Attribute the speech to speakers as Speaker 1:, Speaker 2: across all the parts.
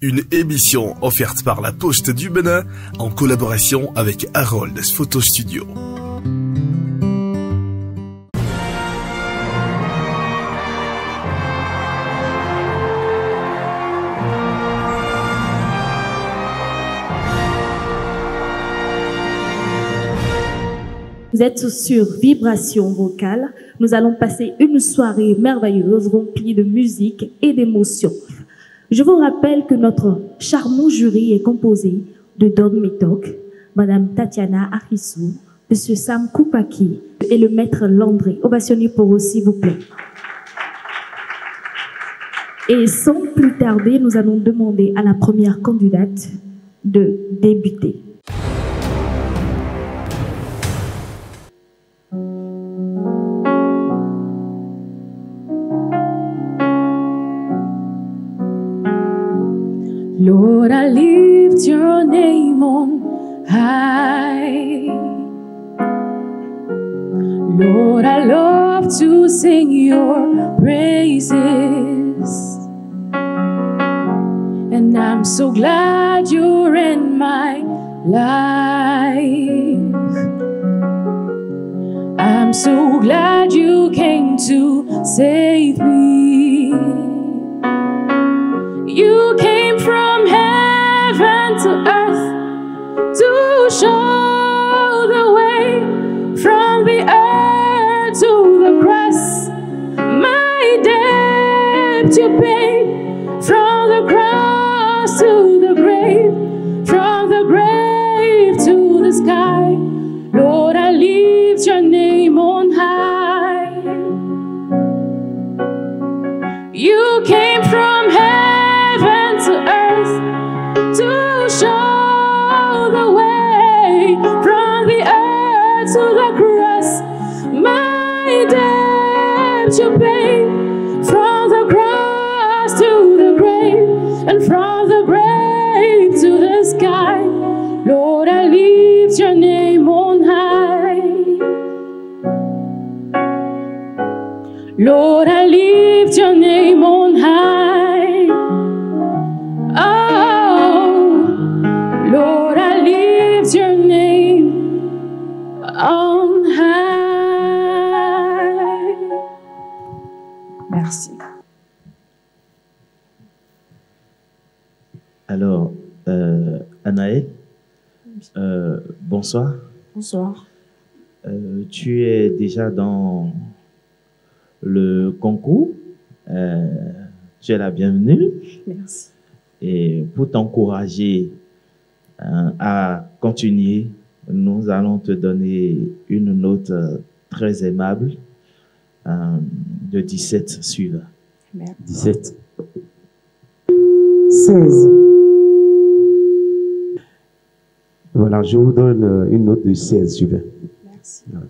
Speaker 1: Une émission offerte par la Poste du Bénin en collaboration avec Harold Photo Studio.
Speaker 2: Vous êtes sur Vibration Vocale. Nous allons passer une soirée merveilleuse remplie de musique et d'émotions. Je vous rappelle que notre charmant jury est composé de Don Metok, Madame Tatiana Arissou, Monsieur Sam Koupaki et le maître Landry. Ovationnez pour eux, s'il vous plaît. Et sans plus tarder, nous allons demander à la première candidate de débuter.
Speaker 3: Lord, I lift your name on high. Lord, I love to sing your praises. And I'm so glad you're in my life. I'm so glad you came to save me. You came from heaven to earth to show the way, from the earth to the cross. My debt you paid, from the cross to the grave, from the grave to the sky. Lord, I lift your name on high. You came from heaven to earth to show the way, from the earth to the cross. My debt you paid, from the cross to the grave, and from the grave to the sky. Lord, I lift your name on high. Lord, I lift your name on high. Oh, Lord, I lift your name on high. Merci.
Speaker 4: Alors, Anaël, bonsoir.
Speaker 3: Bonsoir.
Speaker 4: Tu es déjà dans le concours. Tu es la bienvenue.
Speaker 3: Merci.
Speaker 4: Et pour t'encourager à continuer, nous allons te donner une note très aimable de 17 suivants.
Speaker 3: Merci.
Speaker 5: 17. 16. Voilà, je vous donne une note de 16 sur 20.
Speaker 3: Merci.
Speaker 5: Voilà.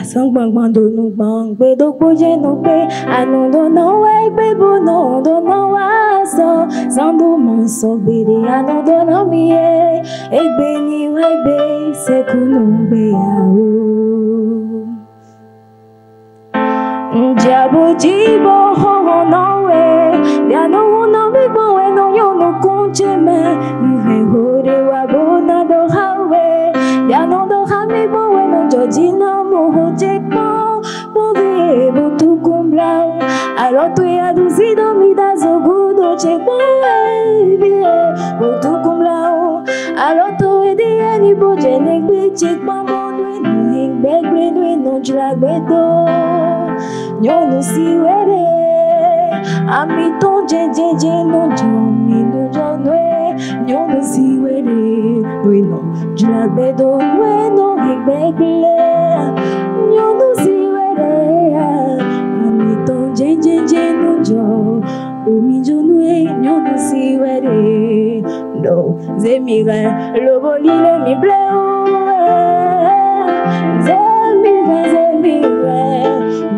Speaker 2: Sang bang bang do no bang be do boje no be anu do no way be bo no do no aso sandu man so be de anu do no mi e be ni way be se kunu be ya o jabo jibo ho ho no we ya no no be bo we no yo no kunche me he ho de wa bo na do ha we ya no do ha mi bo we no jojina alors tu ya duzido mi da zogudo chekbo botu kumlao alors tu edi ani boje negbe chekbo modwe no ingbe no jlagbedo nyonu siwere ami ton jeje no jomi no jonwe nyonu siwere no jlagbedo no ingbe nyonu siwere ami ton jeje no jo omi jonwe nyonu siwere no zemire loboli le mi bleu zemire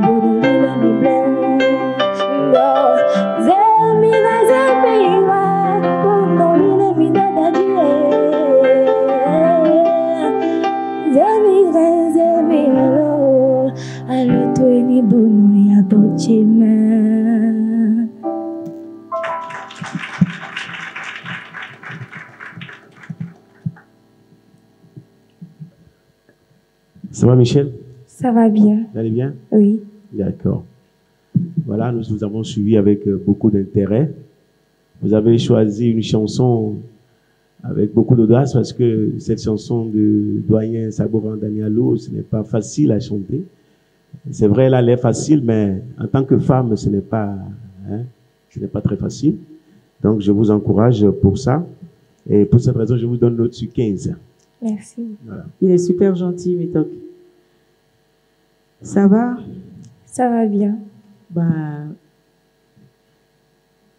Speaker 2: bololi le mi bleu no zemire
Speaker 5: va, Michel?
Speaker 3: Ça va bien.
Speaker 5: Vous allez bien?
Speaker 3: Oui.
Speaker 5: D'accord. Voilà, nous vous avons suivi avec beaucoup d'intérêt. Vous avez choisi une chanson avec beaucoup d'audace parce que cette chanson de doyen Saboran Danialo, ce n'est pas facile à chanter. C'est vrai, elle a l'air facile, mais en tant que femme, ce n'est pas très facile. Donc, je vous encourage pour ça. Et pour cette raison, je vous donne note sur 15.
Speaker 3: Merci.
Speaker 5: Voilà.
Speaker 6: Il est super gentil, Métoc. Ça va?
Speaker 3: Ça va bien.
Speaker 6: Ben,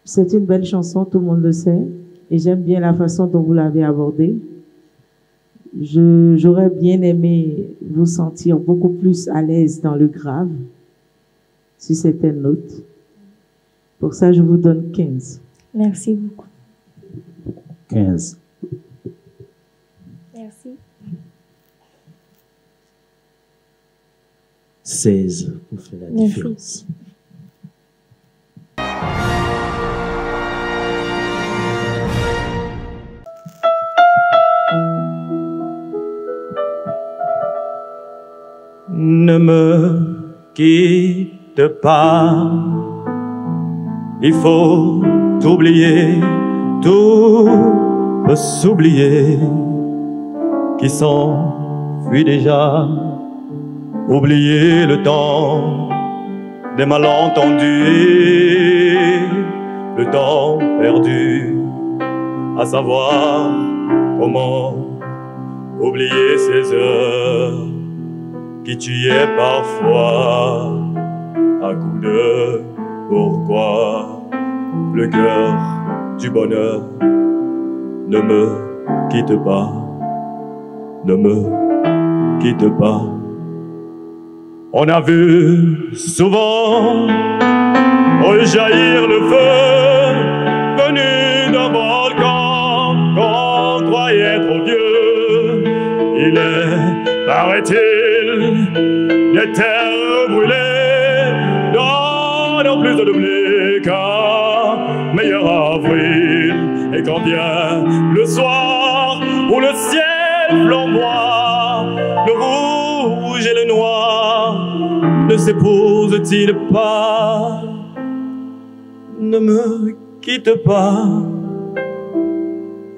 Speaker 6: c'est une belle chanson, tout le monde le sait. Et j'aime bien la façon dont vous l'avez abordée. J'aurais bien aimé vous sentir beaucoup plus à l'aise dans le grave, sur certaines notes. Pour ça, je vous donne 15.
Speaker 3: Merci beaucoup.
Speaker 7: 15.
Speaker 3: Merci.
Speaker 4: 16 pour faire la
Speaker 3: Merci.
Speaker 4: différence.
Speaker 8: Ne me quitte pas, il faut oublier, tout peut s'oublier, qui s'enfuit déjà, oublier le temps des malentendus, le temps perdu, à savoir comment oublier ces heures qui tuait parfois à coup de pourquoi le cœur du bonheur ne me quitte pas, ne me quitte pas. On a vu souvent rejaillir le feu venu d'un volcan qu'on croyait trop vieux. Il est, paraît-il, des terres brûlées donnent plus de blé qu'un meilleur avril. Et quand vient le soir où le ciel flamboie, le rouge et le noir ne s'épousent-ils pas? Ne me quitte pas,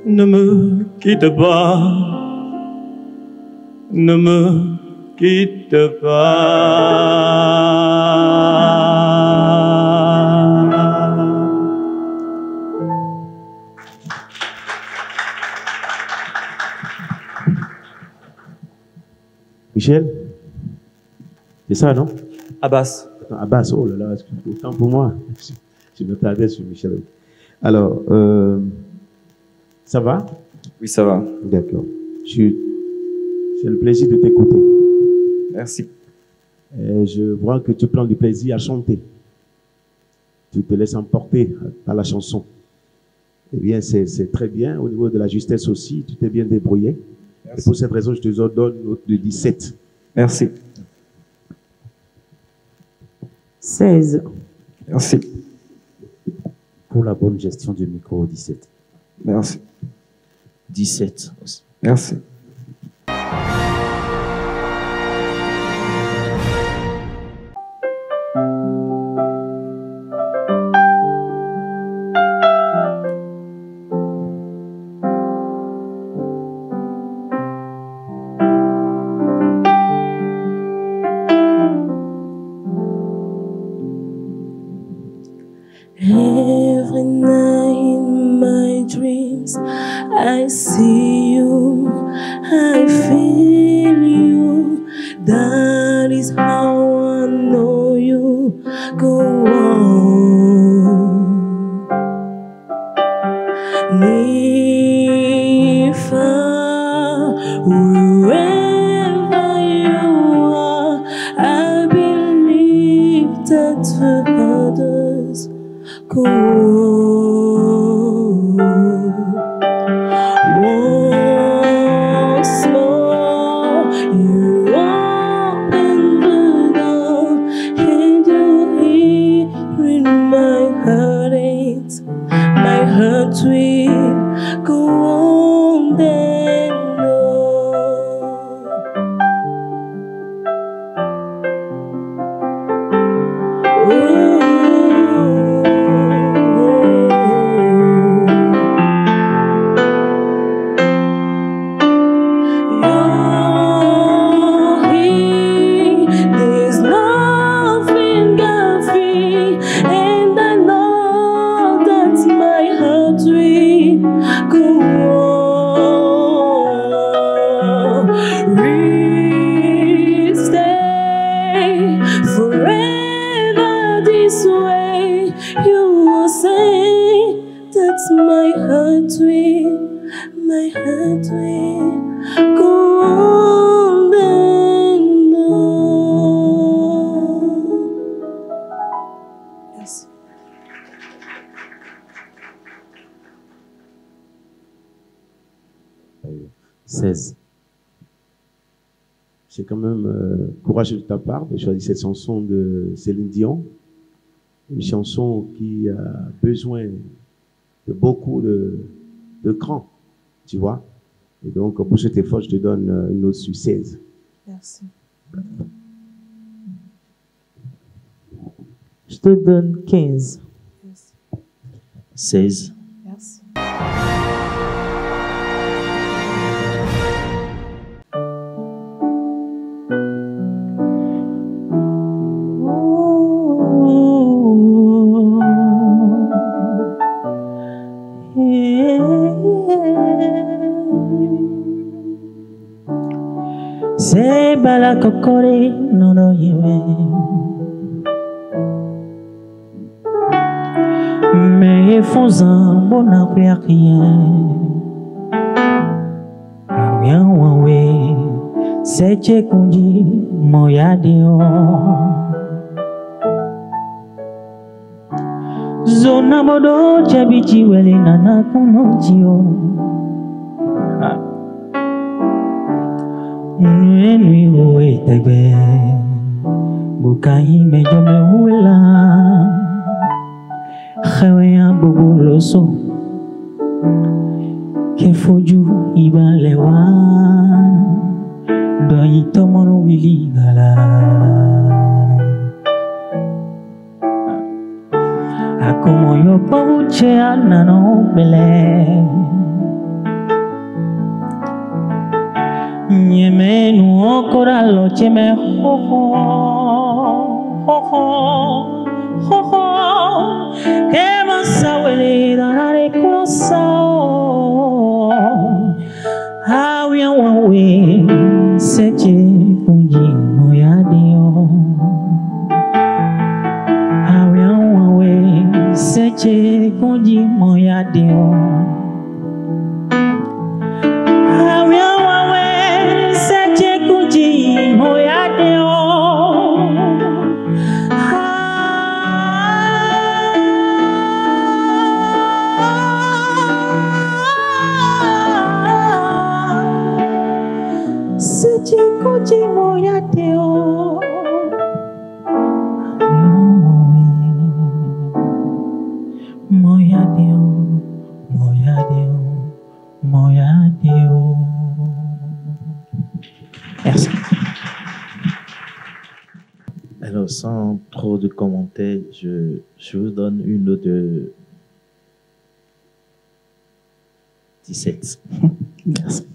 Speaker 8: ne me quitte pas, ne me quitte pas.
Speaker 5: Michel? C'est ça, non?
Speaker 8: Abbas.
Speaker 5: Attends, Abbas, oh là là, autant pour moi. Je me tardais sur Michel. Alors, ça va?
Speaker 8: Oui, ça va.
Speaker 5: D'accord. C'est le plaisir de t'écouter.
Speaker 8: Merci.
Speaker 5: Je vois que tu prends du plaisir à chanter. Tu te laisses emporter par la chanson. Eh bien, c'est très bien. Au niveau de la justesse aussi, tu t'es bien débrouillé.
Speaker 8: Merci.
Speaker 5: Et pour cette raison, je te donne une note de 17.
Speaker 8: Merci.
Speaker 6: 16.
Speaker 8: Merci.
Speaker 7: Pour la bonne gestion du micro, 17.
Speaker 8: Merci.
Speaker 4: 17 aussi.
Speaker 8: Merci.
Speaker 9: Every night in my dreams, I see you, I feel you. That is how I know you. Go on. Near, far, wherever you are, I believe that for others go on. Once more.
Speaker 7: 16.
Speaker 5: C'est quand même courageux de ta part de choisir cette chanson de Céline Dion. Une chanson qui a besoin de beaucoup de cran, tu vois. Et donc, pour cet effort, je te donne une note sur 16.
Speaker 6: Merci. Je te donne 15.
Speaker 4: 16.
Speaker 6: Merci.
Speaker 9: Se bala kokore no no yewe me fonzan bona rien rien wawe se che kunji moya deo zona modo chabichi wele nana kuno jio Nui ue tebe Bukai mejo me hula Khawea bubuloso Kefoju ibalewa Doi tomono wili gala Akomo yo pavuche anano bele Nieme nu okora lo cheme ho que vas a huele darare corazón Hawia wawe seche kunji moya dio Hawia wawe seche kunji moya dio Merci.
Speaker 4: Alors, sans trop de commentaires, je vous donne une note de 17.
Speaker 9: Merci.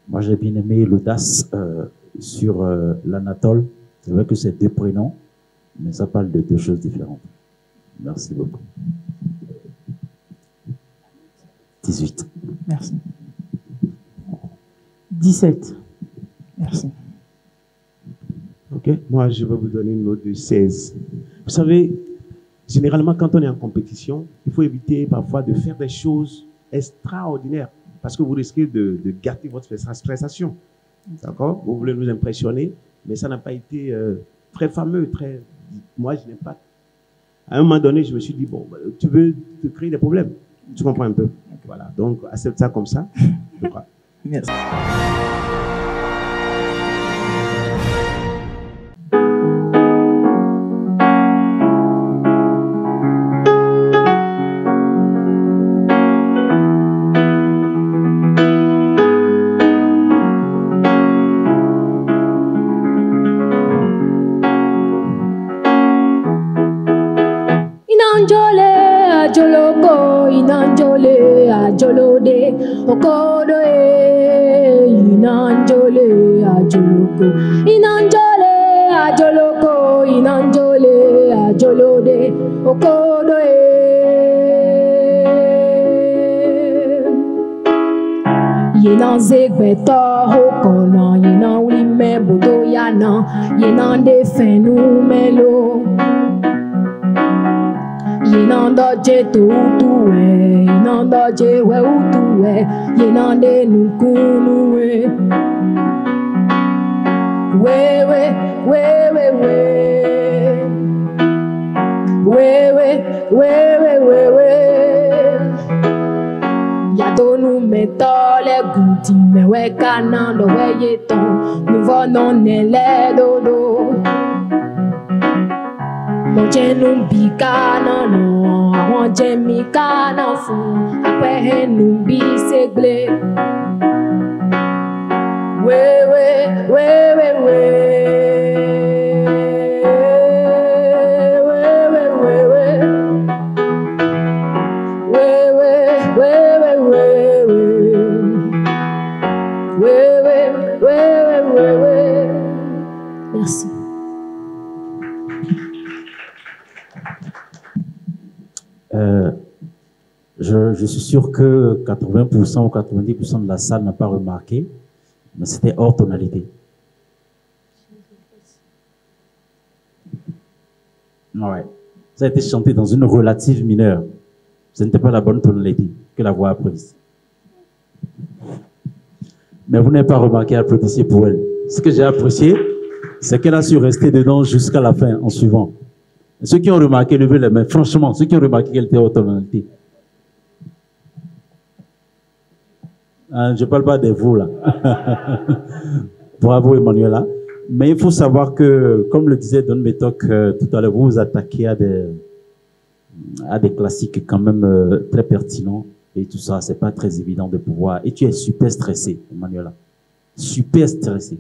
Speaker 7: Moi, j'ai bien aimé l'audace sur l'Anatole. C'est vrai que c'est deux prénoms, mais ça parle de deux choses différentes. Merci beaucoup. 18.
Speaker 6: Merci. 17. Merci.
Speaker 5: Ok, moi je vais vous donner une note de 16. Vous savez, généralement quand on est en compétition, il faut éviter parfois de faire des choses extraordinaires parce que vous risquez de gâter votre prestation. D'accord? Vous voulez nous impressionner, mais ça n'a pas été très fameux, très... Moi, je n'ai pas... À un moment donné, je me suis dit, bon, tu veux te créer des problèmes. Tu comprends un peu? Voilà, donc accepte ça comme ça.
Speaker 6: Merci.
Speaker 2: Inanjole ajolode okodo inanjole ajoloko inanjole ajoloko inanjole ajolode okodo yenan zegbeto hokono yenan wime bodo yana yenan defenu melo Yenandaje tutuwe, yenandaje we utuwe, yenande nukunuwe. Wewe, wewe, wewe, wewe, wewe, wewe.
Speaker 3: ouais canan, ouais yeton, nous venons les dodo. Mon nous bika non, avant Jemika non fou, après nous bisegle. Ouais, ouais, ouais, ouais, ouais.
Speaker 2: Merci.
Speaker 7: Je suis sûr que 80% ou 90% de la salle n'a pas remarqué, mais c'était hors tonalité. Ouais. Ça a été chanté dans une relative mineure. Ce n'était pas la bonne tonalité que la voix a prise. Mais vous n'avez pas remarqué, applaudissez pour elle. Ce que j'ai apprécié, c'est qu'elle a su rester dedans jusqu'à la fin en suivant. Et ceux qui ont remarqué, levez les mains. Franchement, ceux qui ont remarqué qu'elle était hors tonalité. Je ne parle pas de vous là. Bravo Emmanuela. Mais il faut savoir que, comme le disait Don Metok tout à l'heure, vous vous attaquez à des classiques quand même très pertinents. Et tout ça, c'est pas très évident de pouvoir. Et tu es super stressé, Emmanuela. Super stressé.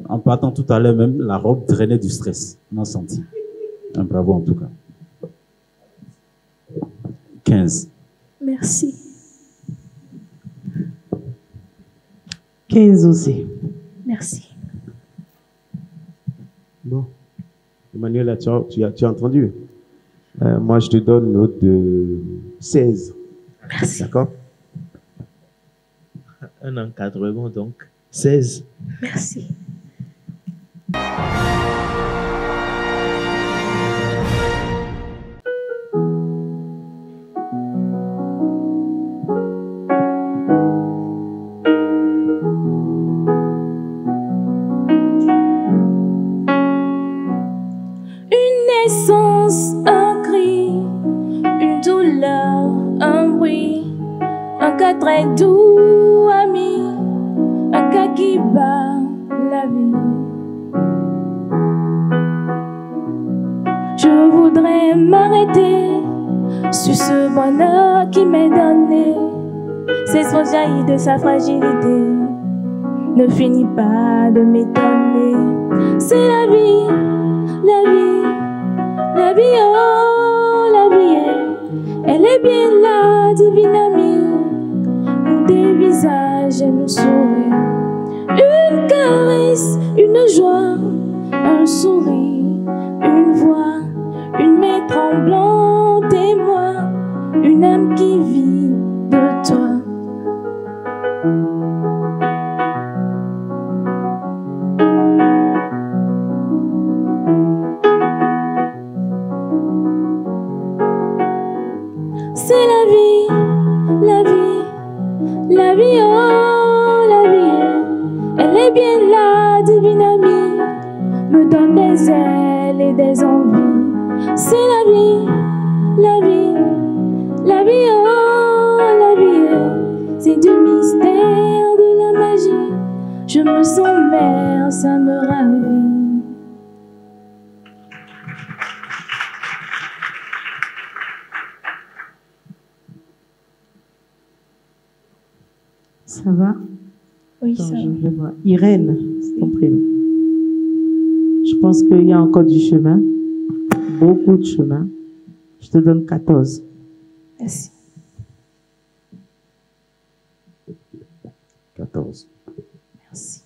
Speaker 7: En partant tout à l'heure même, la robe drainait du stress. On a senti. Bravo en tout cas. 15.
Speaker 2: Merci.
Speaker 6: 15 aussi.
Speaker 2: Merci.
Speaker 5: Bon. Emmanuel, tu as entendu. Moi, je te donne une note de 16.
Speaker 2: Merci.
Speaker 5: D'accord?
Speaker 4: Un encadrement, donc 16.
Speaker 2: Merci.
Speaker 3: Un cri, une douleur, un bruit, un cas très doux, ami, un cas qui bat la vie. Je voudrais m'arrêter sur ce bonheur qui m'est donné. C'est ce qui jaillit de sa fragilité, ne finit pas de m'étonner. C'est la vie, la vie. La vie, oh, la vie, elle est bien là, divine amie. Nous des visages et nous sourires. Une caresse, une joie, un sourire, une voix, une main tremblante et moi, une âme qui vit de toi. C'est la vie, la vie, la vie, oh, la vie, elle est bien là, divine amie, me donne des ailes et des envies. C'est la vie, la vie, la vie, oh, la vie, c'est du mystère, de la magie, je me sens mère, ça me ravit.
Speaker 6: Ça va?
Speaker 2: Oui,
Speaker 6: Attends,
Speaker 2: ça va.
Speaker 6: je vais voir. Irène, c'est ton prénom. Je pense qu'il y a encore du chemin. Beaucoup de chemin. Je te donne 14.
Speaker 2: Merci.
Speaker 7: 14.
Speaker 2: Merci.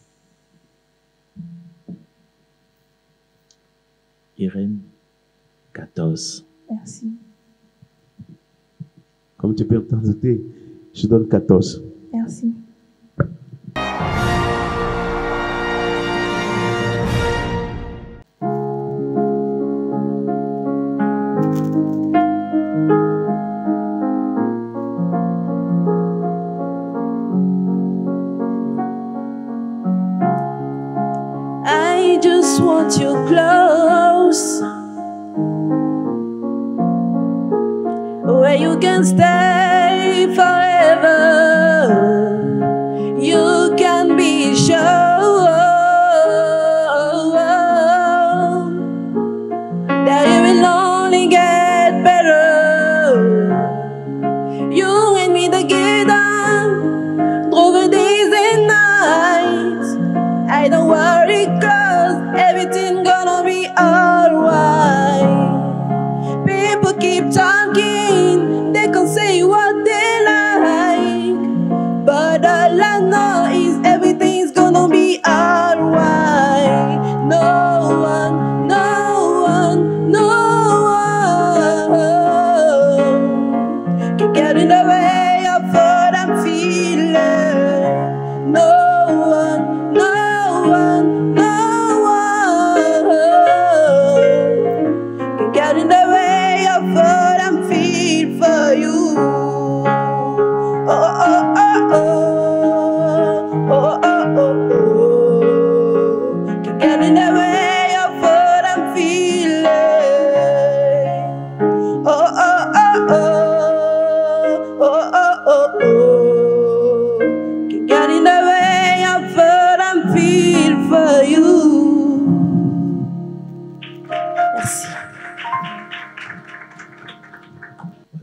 Speaker 4: Irène, 14.
Speaker 2: Merci.
Speaker 5: Comme tu peux t'en douter, je donne 14.
Speaker 2: Merci.
Speaker 3: I just want you close, where you can stay forever.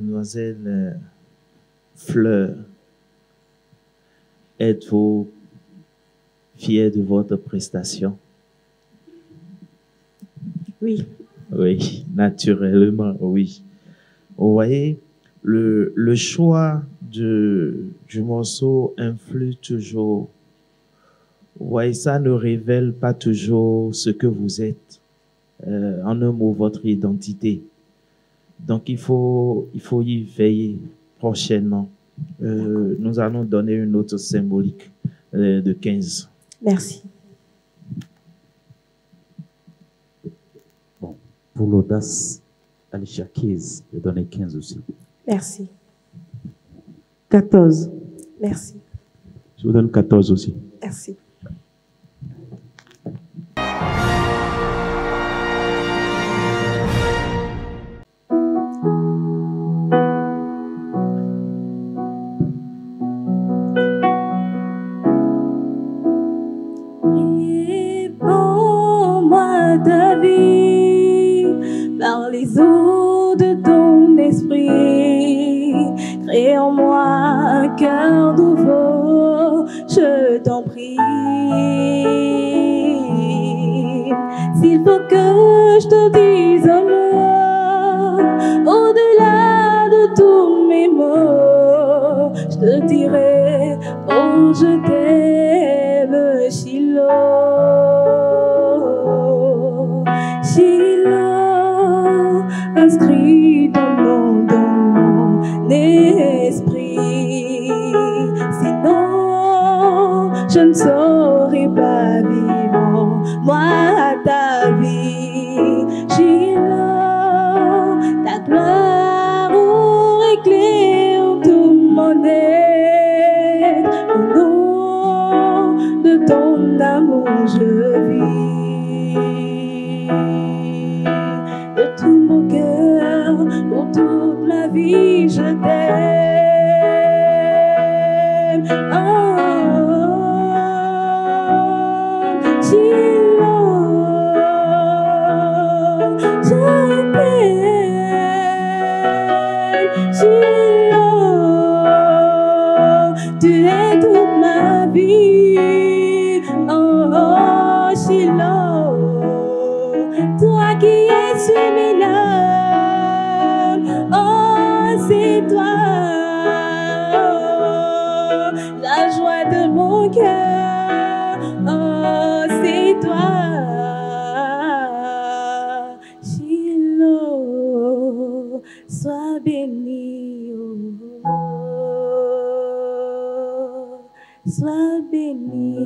Speaker 4: Mademoiselle Fleur, êtes-vous fière de votre prestation?
Speaker 6: Oui.
Speaker 4: Oui, naturellement, oui. Vous voyez, le choix du morceau influe toujours. Vous voyez, ça ne révèle pas toujours ce que vous êtes. En un mot, votre identité. Donc, il faut y veiller prochainement. Nous allons donner une note symbolique de 15.
Speaker 6: Merci.
Speaker 7: Bon, pour l'audace, Alicia Keys, je donne 15 aussi.
Speaker 6: Merci. 14. Merci.
Speaker 5: Je vous donne 14 aussi.
Speaker 6: Merci.
Speaker 3: Réponds-moi ta vie par les eaux de ton esprit. Crée en moi un cœur nouveau, je t'en prie. S'il faut que je te dise un mot, au-delà de tous mes mots, je te dirai, oh je t'aime, Shiloh. Shiloh, inscris ton nom dans mon esprit. Sinon, je ne saurais pas vivre moi ta vie. Shiloh, ta gloire éclaire tout mon être. Au nom de ton amour, je vis. De tout mon cœur, pour toute ma vie, je t'aime. Oh, Shiloh, je t'aime. Shiloh, tu es toute ma vie. Oh, oh, Shiloh, toi qui es sur mes lèvres. Oh, c'est toi, la joie de mon cœur. Oh, c'est toi, Shiloh, sois béni, oh, sois béni.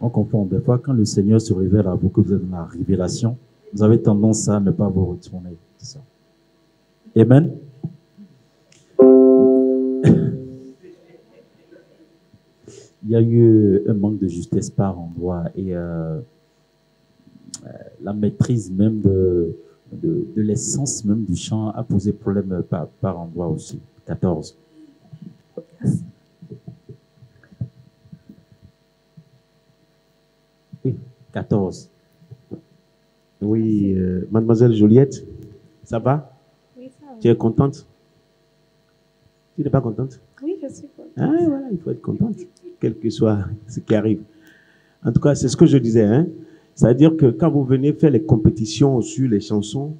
Speaker 7: On comprend des fois quand le Seigneur se révèle à vous que vous êtes dans la révélation, vous avez tendance à ne pas vous retourner. C'est ça. Amen. Il y a eu un manque de justesse par endroit et la maîtrise même de l'essence même du chant a posé problème par endroit aussi. 14. Oui, 14.
Speaker 5: Oui, mademoiselle Joliette, ça va?
Speaker 2: Oui, ça va.
Speaker 5: Tu es contente? Tu n'es pas contente?
Speaker 2: Oui, je suis contente.
Speaker 5: Ah, voilà, il faut être contente, quel que soit ce qui arrive. En tout cas, c'est ce que je disais, hein. C'est-à-dire que quand vous venez faire les compétitions sur les chansons,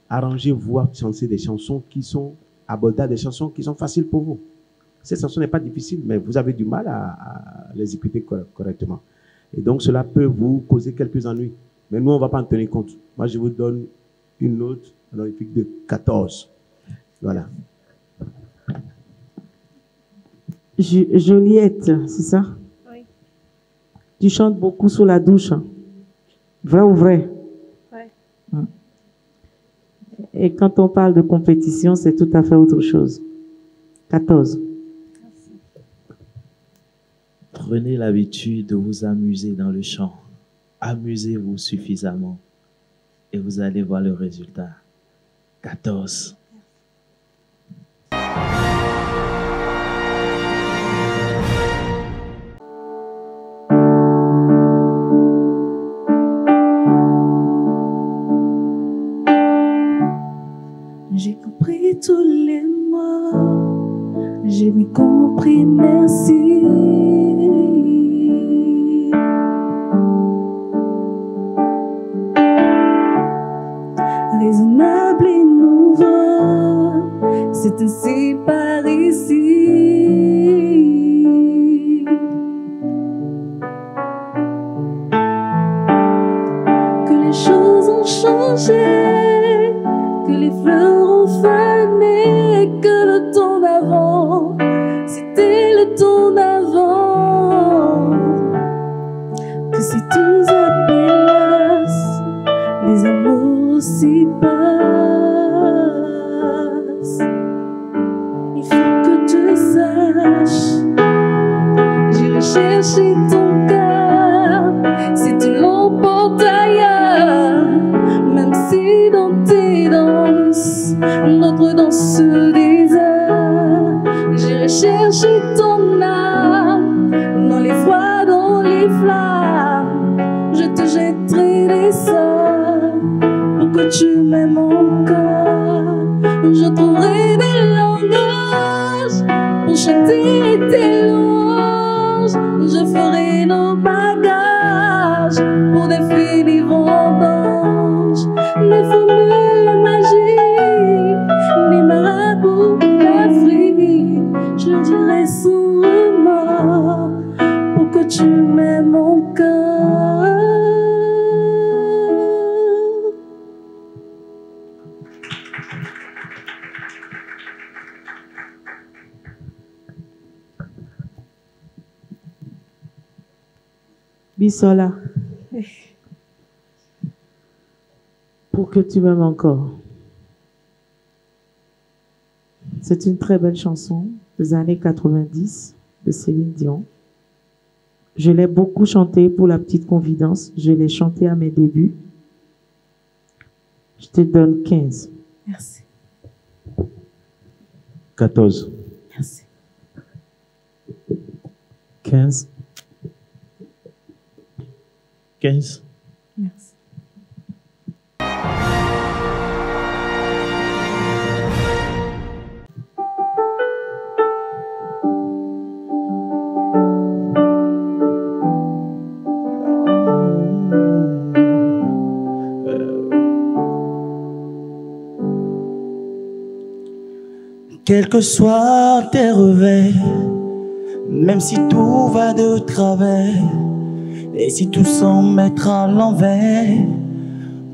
Speaker 5: arrangez-vous à chanter des chansons qui sont abordables, des chansons qui sont faciles pour vous. Cette chanson n'est pas difficile, mais vous avez du mal à l'exécuter correctement. Et donc, cela peut vous causer quelques ennuis. Mais nous, on ne va pas en tenir compte. Moi, je vous donne une note honorifique de 14. Voilà.
Speaker 6: Joliette, c'est ça?
Speaker 2: Oui.
Speaker 6: Tu chantes beaucoup sous la douche. Hein? Vrai ou vrai?
Speaker 2: Ouais.
Speaker 6: Et quand on parle de compétition, c'est tout à fait autre chose. 14.
Speaker 4: Prenez l'habitude de vous amuser dans le chant. Amusez-vous suffisamment et vous allez voir le résultat. 14.
Speaker 3: chercher ton cœur. Si tu l'emportes ailleurs, même si dans tes danses, notre danse se désert, j'irai chercher ton âme dans les froids, dans les flammes. Je te jetterai des sorts pour que tu m'aimes encore. Je trouverai des langages pour chanter tes louanges. Je ferai nos bagages pour défier les vendanges. Les formules magiques, les marabouts d'Afrique, je leur dirai sans remords pour que tu m'aimes encore.
Speaker 6: Bisola, pour que tu m'aimes encore. C'est une très belle chanson des années 90 de Céline Dion. Je l'ai beaucoup chantée pour la petite confidence. Je l'ai chantée à mes débuts. Je te donne 15.
Speaker 3: Merci.
Speaker 5: 14.
Speaker 3: Merci.
Speaker 7: 15.
Speaker 4: 15.
Speaker 3: Merci.
Speaker 9: Quels que soient tes revers, même si tout va de travers, et si tout semble mettre à l'envers,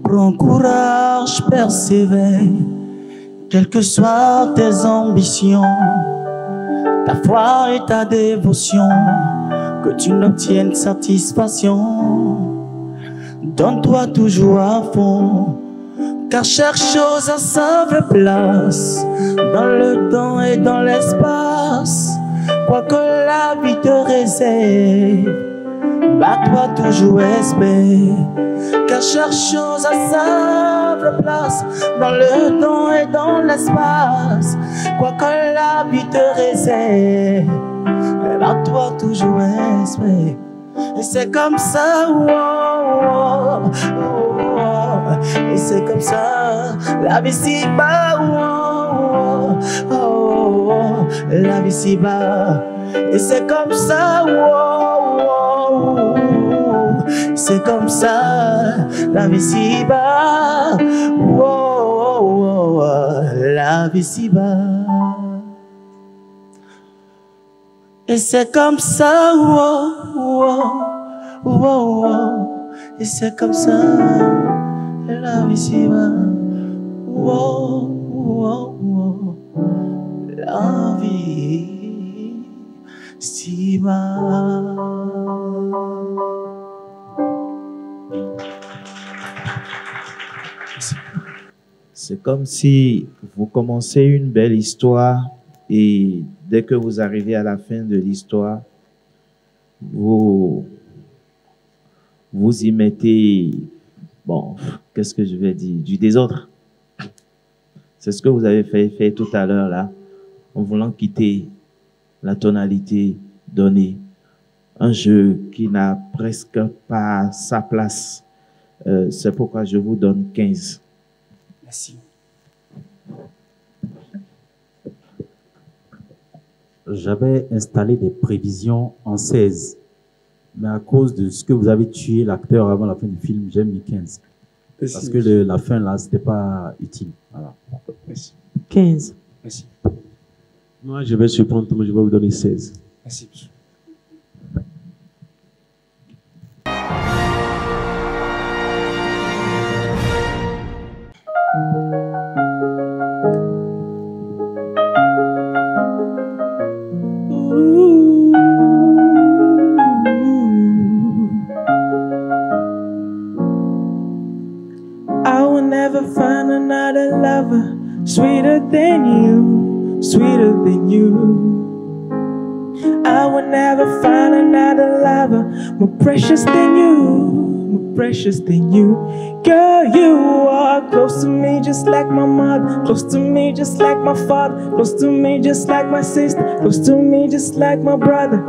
Speaker 9: prends courage, persévère. Quelles que soient tes ambitions, ta foi et ta dévotion, que tu n'obtiennes satisfaction, donne-toi toujours à fond. Car chaque chose a sa vraie place, dans le temps et dans l'espace. Quoi que la vie te réserve, bats-toi toujours, espère. Car chaque chose a sa vraie place, dans le temps et dans l'espace. Quoi que la vie te réserve, bats-toi toujours, espère. Et c'est comme ça, oh, oh, oh, oh. Et c'est comme ça, la vie si bas, oh, oh, oh, oh. La vie si bas. Et c'est comme ça, oh, oh, oh. C'est comme ça, la vie si bas, oh, oh, oh. La vie si bas. Et c'est comme ça, oh, oh, oh, oh. Et c'est comme ça, la vie si bas, oh, oh, oh. La vie si bas.
Speaker 4: C'est comme si vous commencez une belle histoire et dès que vous arrivez à la fin de l'histoire, vous y mettez, bon, qu'est-ce que je vais dire, du désordre. C'est ce que vous avez fait tout à l'heure là, en voulant quitter la tonalité donnée. Un jeu qui n'a presque pas sa place. C'est pourquoi je vous donne 15.
Speaker 9: Merci.
Speaker 7: J'avais installé des prévisions en 16. Mais à cause de ce que vous avez tué l'acteur avant la fin du film, j'ai mis 15.
Speaker 8: Merci,
Speaker 7: parce que la fin là, c'était pas utile. Voilà.
Speaker 8: Merci.
Speaker 6: 15.
Speaker 8: Merci.
Speaker 5: Moi, je vais surprendre, je vais vous donner 16.
Speaker 8: Merci.
Speaker 9: I will never find another lover sweeter than you, sweeter than you. I will never
Speaker 10: find another lover more precious than you, more precious than you. Girl, you are close to me just like my mother, close to me just like my father, close to me just like my sister, close to me just like my brother.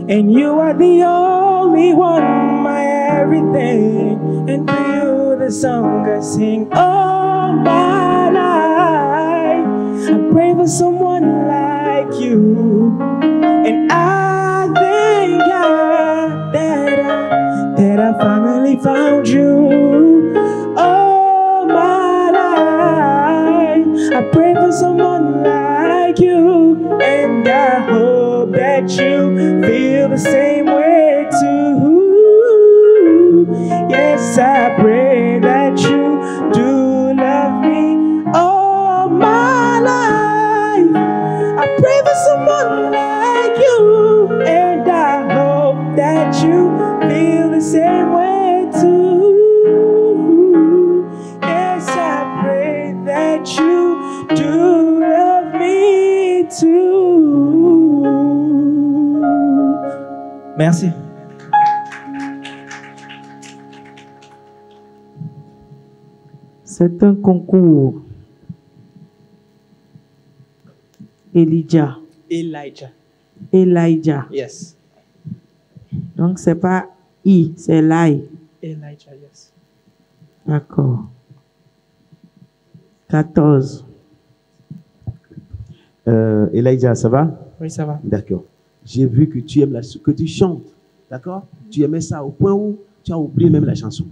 Speaker 10: And you are the only one, my everything. And for you the song I sing all my life. I pray for someone like you, and I thank God that I finally found you. All my life I pray for someone like you, and I hope that you feel the same way too. Yes, I pray that you do love me all my life. I pray for someone like you, and I hope that you feel the same way too. Yes, I pray that you do love me too. Merci.
Speaker 6: C'est un concours. Elijah. Elijah.
Speaker 10: Yes.
Speaker 6: Donc, c'est pas I, c'est Lai.
Speaker 10: Elijah, yes.
Speaker 6: D'accord. 14.
Speaker 5: Elijah, ça va?
Speaker 10: Oui, ça va.
Speaker 5: D'accord. J'ai vu que tu aimes que tu chantes. D'accord? Tu aimais ça au point où tu as oublié même la chanson.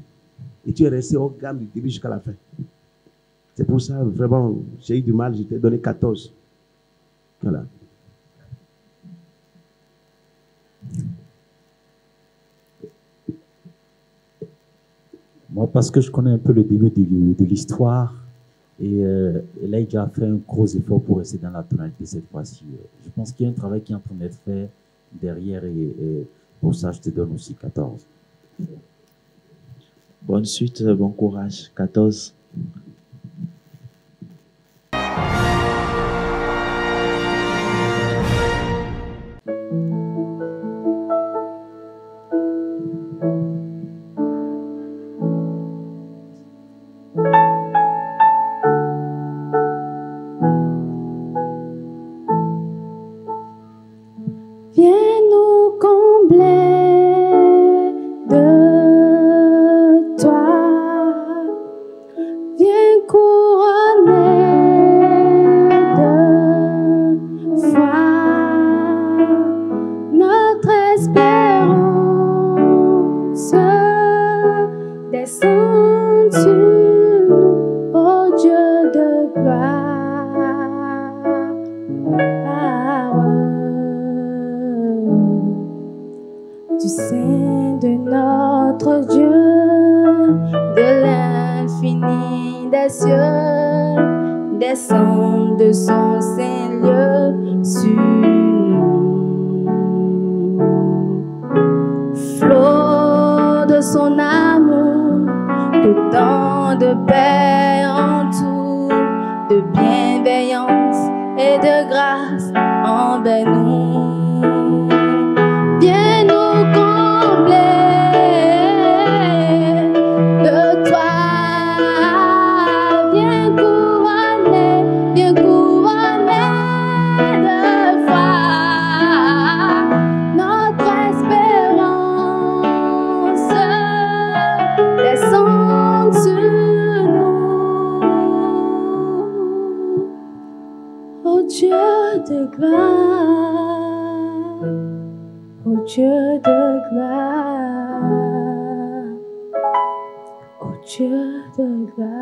Speaker 5: Et tu es resté au gamme du début jusqu'à la fin. C'est pour ça, vraiment, j'ai eu du mal. Je t'ai donné 14. Voilà.
Speaker 7: Moi, parce que je connais un peu le début de l'histoire, et là, il a fait un gros effort pour rester dans la tonalité cette fois-ci. Je pense qu'il y a un travail qui est en train d'être fait derrière, et pour ça, je te donne aussi 14.
Speaker 4: Bonne suite, bon courage. 14.
Speaker 3: Viens nous combler de toi, viens couronner de foi notre espérance. Descends sur nous, ô Dieu de gloire. Du sein de notre Dieu, de l'infini des cieux, descend de son saint lieu sur nous. Flot de son amour, que tant de paix entoure, de bienveillance et de grâce envers nous. Viens nous combler de toi, viens couronner de foi notre espérance. Descends sur nous, ô Dieu de gloire, ô Dieu de gloire, ô Dieu de gloire.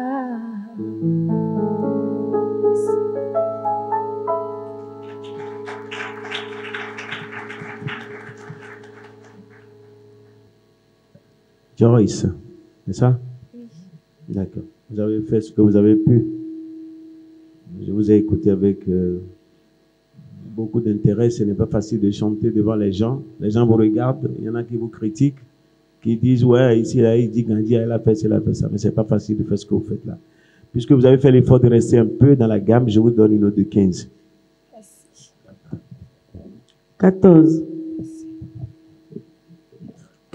Speaker 5: Joyce, c'est ça?
Speaker 3: Oui.
Speaker 5: D'accord. Vous avez fait ce que vous avez pu. Je vous ai écouté avec beaucoup d'intérêt. Ce n'est pas facile de chanter devant les gens. Les gens vous regardent. Il y en a qui vous critiquent, qui disent, ouais, ici, là, il dit Gandhi, elle a fait ça. Mais c'est pas facile de faire ce que vous faites là. Puisque vous avez fait l'effort de rester un peu dans la gamme, je vous donne une note de 15.
Speaker 3: Merci.
Speaker 6: 14.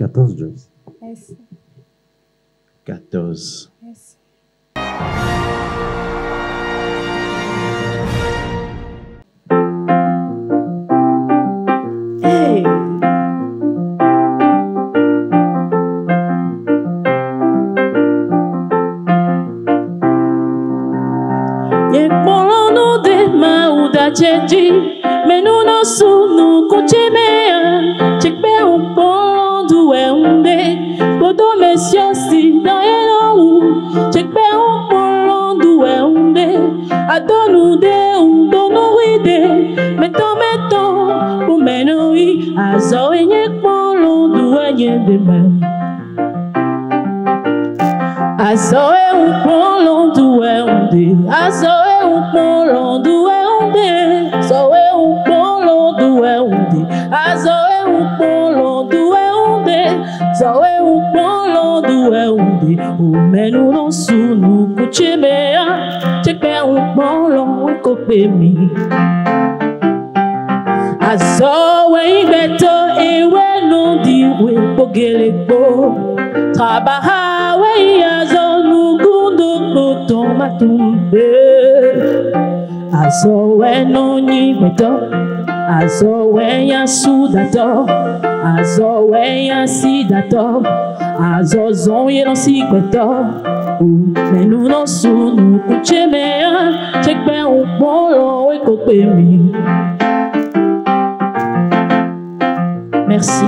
Speaker 7: 14, Joyce.
Speaker 3: Merci.
Speaker 4: 14.
Speaker 3: Merci.
Speaker 6: Hey!
Speaker 3: Yek bolon nou de ma ou da cheji, men nou nan sou nou koche mea. Chek be ou bolon du e unde, bodo mesyo si dan e nou. Chek be ou bolon du e unde, adon nou de ou don nou ride. Meton, pou men nou i, azo e yek bolon du e nye de men. Azoe un bolon du e unde, azoe un bolon du e unde, azoe un bolon du e unde, azoe un bolon du e unde, azoe un bolon du e unde. O menu non su nu kuche mea, chekpe un bolon e kope mi. Azoe ibeto ewe non di we pogele po. Trabaja we azo nugundo boto matumbe. Azo we no ni meto, azo we ya sudato, azo we ya sidato, azo zon ye no sikweto. Menu no sunu kuche mea, chekpe un bolo we kope mi. Merci.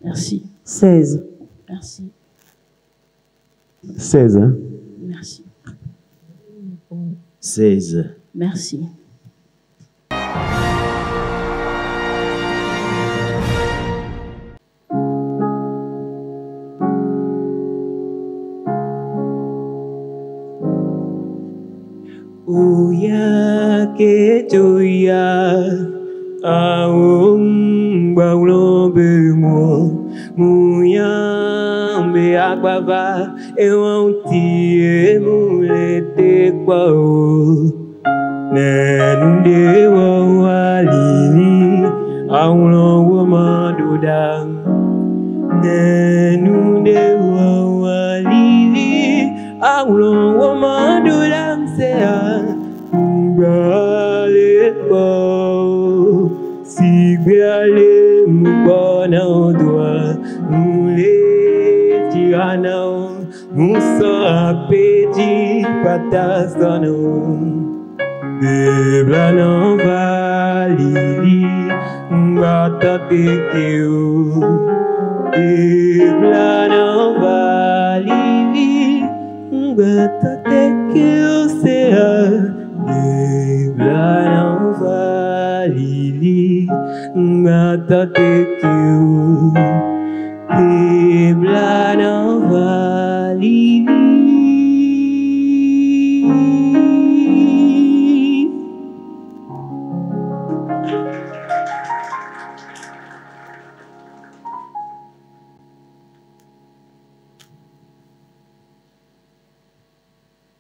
Speaker 3: Merci.
Speaker 6: 16.
Speaker 3: Merci.
Speaker 5: 16, hein?
Speaker 3: Merci.
Speaker 4: 16.
Speaker 3: Merci.
Speaker 10: Uya ke joya aung baulo bemo muya be agbava e won ti e mulete kwa o nende wo wali awon wo maduda nende wo wali awon wo maduda se Gale po, si gale mukona odwa, mule tirana, muso apeti patasano, beblano valili, ngata tekeu, beblano valili, ngata tekeu sea. Beblano valili, ngata tekeu. Beblano valili.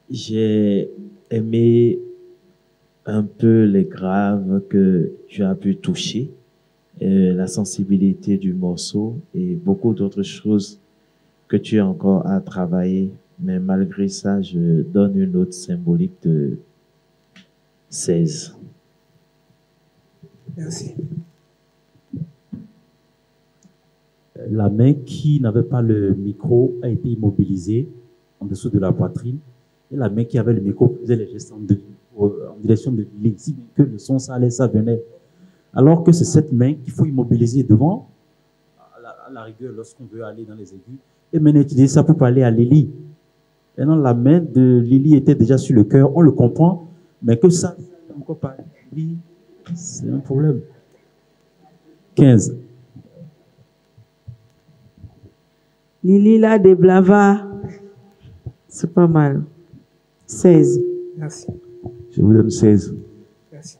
Speaker 4: J'ai aimé un peu les graves que tu as pu toucher, la sensibilité du morceau et beaucoup d'autres choses que tu as encore à travailler. Mais malgré ça, je donne une note symbolique de 16.
Speaker 10: Merci.
Speaker 7: La main qui n'avait pas le micro a été immobilisée en dessous de la poitrine. Et la main qui avait le micro faisait les gestes en direction de Lily, si bien que le son, ça allait, ça venait. Alors que c'est cette main qu'il faut immobiliser devant, à la rigueur, lorsqu'on veut aller dans les aigus, et maintenant utiliser ça pour parler à Lily. Maintenant, la main de Lily était déjà sur le cœur, on le comprend, mais que ça, encore pas Lily, c'est un problème. 15.
Speaker 6: Lily là, des blavas, c'est pas mal. 16.
Speaker 10: Merci.
Speaker 5: Je vous donne 16.
Speaker 10: Merci.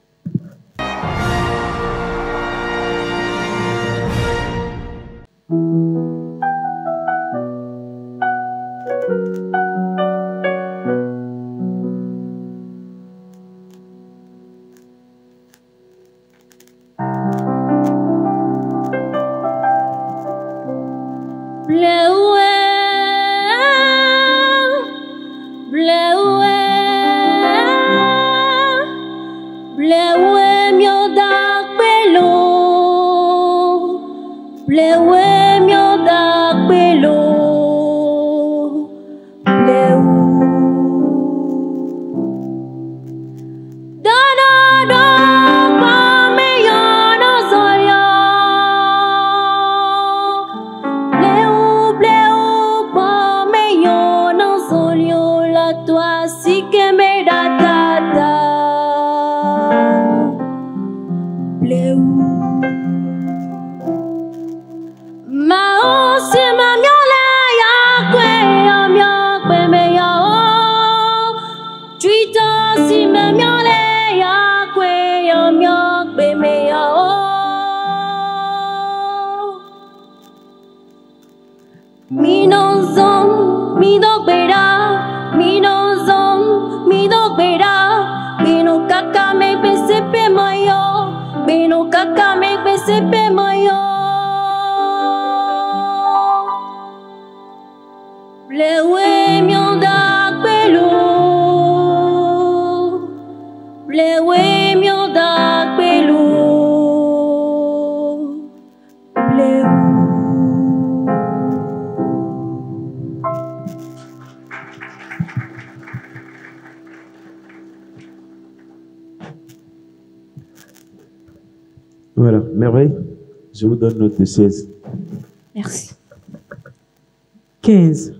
Speaker 3: bera, mino zon, mido bera, bino kaka me besepe mayo, bino kaka me besepe mayo. Blewe mionda kwelo, blewe mionda kwelo, blewe.
Speaker 5: Voilà, merveille. Je vous donne note de 16.
Speaker 3: Merci.
Speaker 6: 15.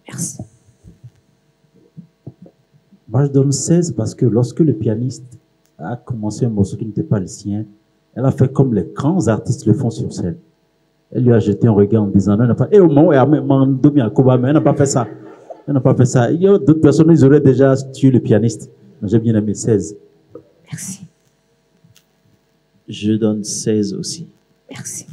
Speaker 3: Merci.
Speaker 7: Moi, je donne 16 parce que lorsque le pianiste a commencé un morceau qui n'était pas le sien, elle a fait comme les grands artistes le font sur scène. Elle lui a jeté un regard en disant, non, elle n'a pas, au moment où elle n'a pas fait ça. Elle n'a pas fait ça. Il y a d'autres personnes, ils auraient déjà tué le pianiste. J'ai bien aimé 16.
Speaker 3: Merci.
Speaker 4: Je donne 16 aussi.
Speaker 3: Merci.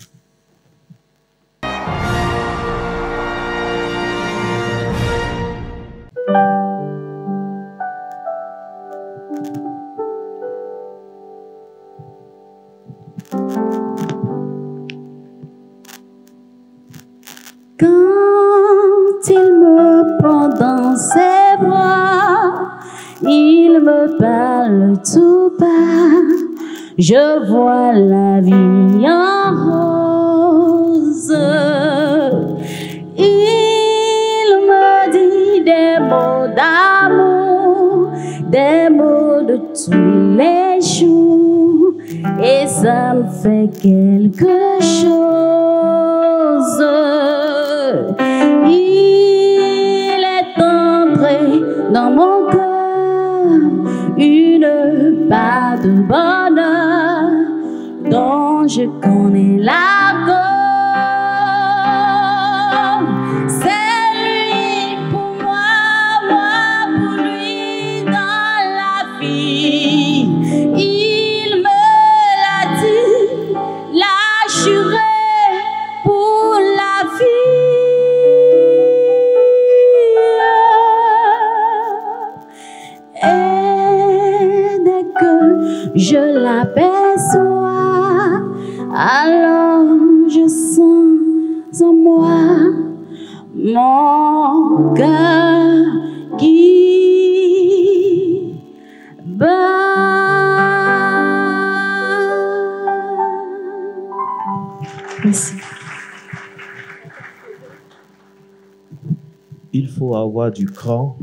Speaker 11: Quand il me prend dans ses bras, il me parle tout bas. Je vois la vie en rose. Il me dit des mots d'amour, des mots de tous les jours, et ça me fait quelque chose. Il est entré dans mon cœur une part de bonheur dont je connais la cause. C'est lui pour moi, moi pour lui dans la vie. Il me l'a dit, l'a juré pour la vie. Et dès que je l'aperçois, alors je sens en moi mon cœur qui bat. Merci.
Speaker 4: Il faut avoir du cran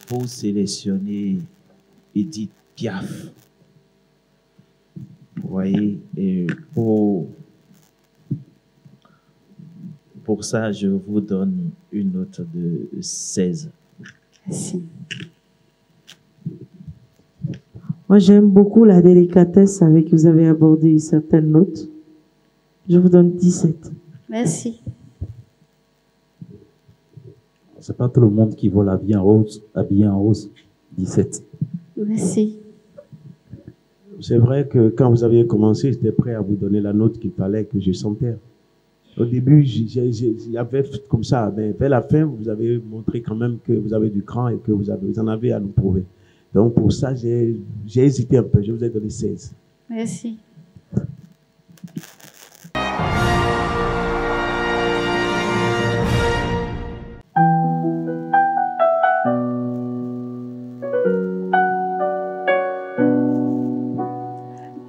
Speaker 4: pour sélectionner Edith Piaf. Vous voyez, et pour ça, je vous donne une note de 16.
Speaker 3: Merci.
Speaker 6: Moi, j'aime beaucoup la délicatesse avec que vous avez abordé certaines notes. Je vous donne 17.
Speaker 3: Merci.
Speaker 7: C'est pas tout le monde qui voit la vie en rose, habillé en rose. 17.
Speaker 3: Merci.
Speaker 5: C'est vrai que quand vous aviez commencé, j'étais prêt à vous donner la note qu'il fallait, que je sentais. Au début, j'avais comme ça, mais vers la fin, vous avez montré quand même que vous avez du cran et que vous en avez à nous prouver. Donc pour ça, j'ai hésité un peu. Je vous ai donné 16.
Speaker 3: Merci.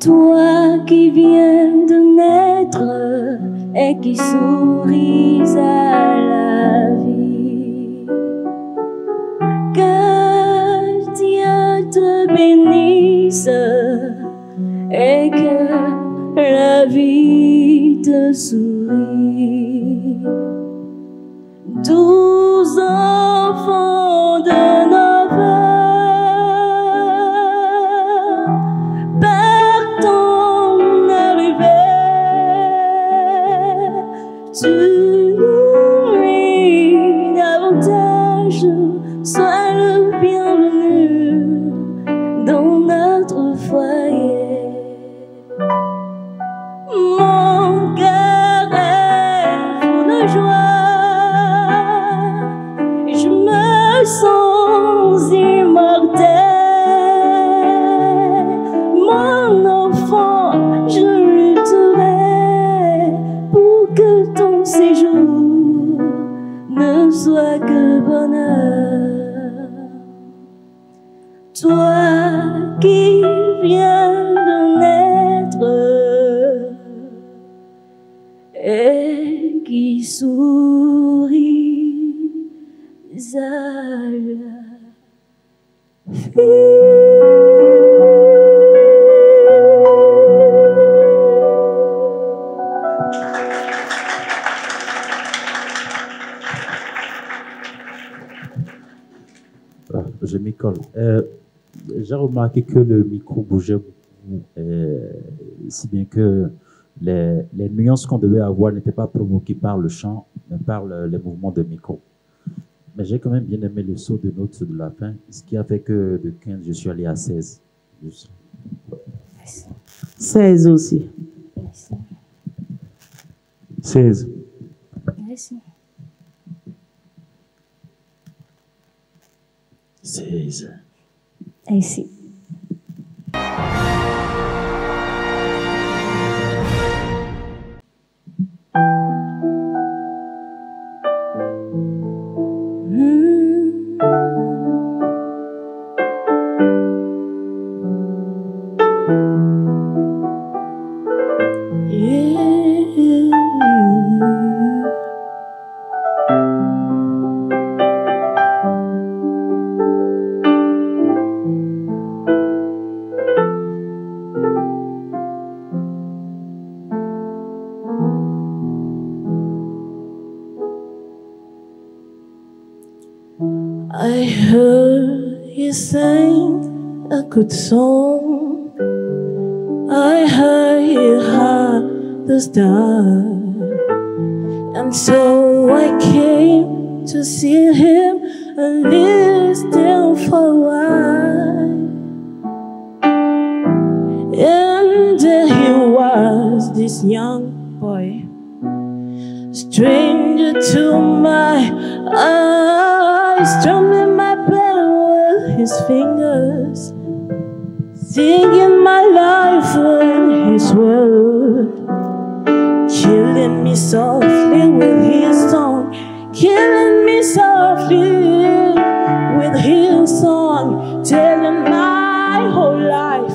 Speaker 11: Toi qui viens de naître et qui souris à la vie, que Dieu te bénisse et que la vie te sourit. 12 enfants de nos tu nourris davantage, sois le bienvenu dans notre foyer. Mon cœur est fou de joie. sens immortels. Mon enfant, je lutterai pour que ton séjour ne soit que bonheur. Toi qui viens de naître et qui souris à la
Speaker 7: Je m'y colle. J'ai remarqué que le micro bougeait beaucoup, si bien que les nuances qu'on devait avoir n'étaient pas provoquées par le chant, mais par les mouvements de micro. Mais j'ai quand même bien aimé le saut de notes de la fin, ce qui a fait que de 15, je suis allé à 16.
Speaker 6: 16 aussi.
Speaker 5: 16.
Speaker 11: Merci.
Speaker 7: 16.
Speaker 11: Ici.
Speaker 10: I heard you sing a good song. I heard you had the star, and so I came to see him and listen for a while. And there he was, this young boy, stranger to my eyes, strumming my pedal with his fingers, singing my life in his word, killing me softly with his song, killing me softly with his song, telling my whole life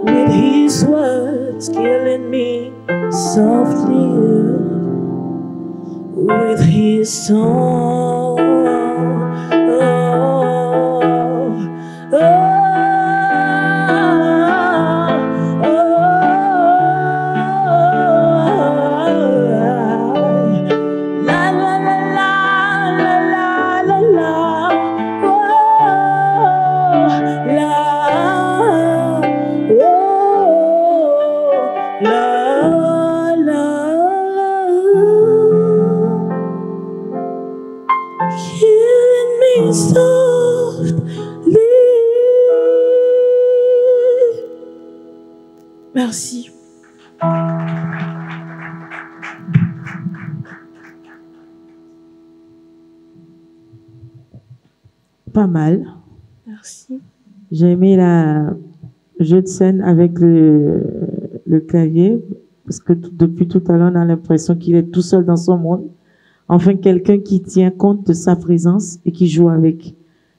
Speaker 10: with his words, killing me softly with his song. Merci.
Speaker 6: Pas mal.
Speaker 10: Merci.
Speaker 6: J'ai aimé la jeu de scène avec le clavier, parce que depuis tout à l'heure, on a l'impression qu'il est tout seul dans son monde. Enfin, quelqu'un qui tient compte de sa présence et qui joue avec.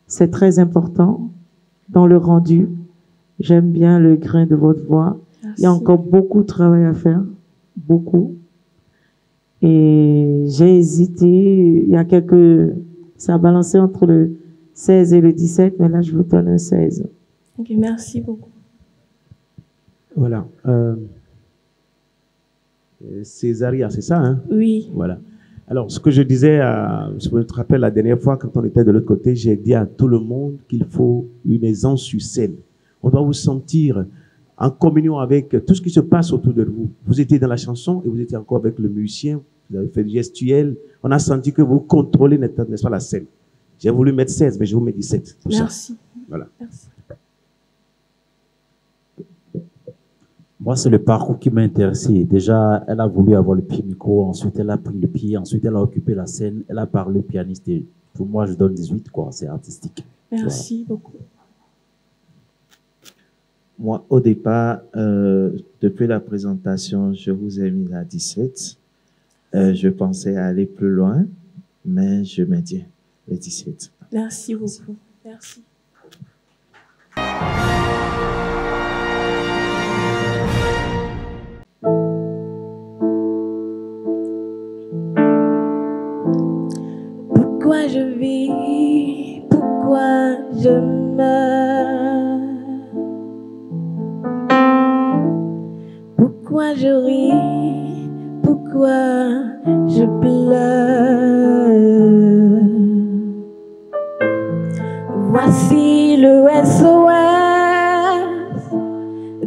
Speaker 6: C'est très important dans le rendu. J'aime bien le grain de votre voix. Merci. Il y a encore beaucoup de travail à faire. Beaucoup. Et j'ai hésité. Il y a ça a balancé entre le 16 et le 17, mais là, je vous donne un 16.
Speaker 10: Ok, merci beaucoup.
Speaker 5: Voilà. Césaria, c'est ça, hein?
Speaker 10: Oui.
Speaker 5: Voilà. Alors, ce que je disais, je me rappelle la dernière fois, quand on était de l'autre côté, j'ai dit à tout le monde qu'il faut une aisance sur scène. On doit vous sentir en communion avec tout ce qui se passe autour de vous. Vous étiez dans la chanson et vous étiez encore avec le musicien, vous avez fait le gestuel. On a senti que vous contrôlez, n'est-ce pas, la scène. J'ai voulu mettre 16, mais je vous mets 17.
Speaker 10: Merci.
Speaker 5: Voilà.
Speaker 10: Merci.
Speaker 7: Moi, c'est le parcours qui m'a intéressé. Déjà, elle a voulu avoir le pied micro, ensuite elle a pris le pied, ensuite elle a occupé la scène, elle a parlé pianiste. Et pour moi, je donne 18, quoi. C'est artistique.
Speaker 2: Merci beaucoup.
Speaker 4: Moi, au départ, depuis la présentation, je vous ai mis à 17. Je pensais aller plus loin, mais je maintiens les 17.
Speaker 2: Merci beaucoup. Merci. Pourquoi je vis, pourquoi je meurs, pourquoi je ris, pourquoi je pleure. Voici le SOS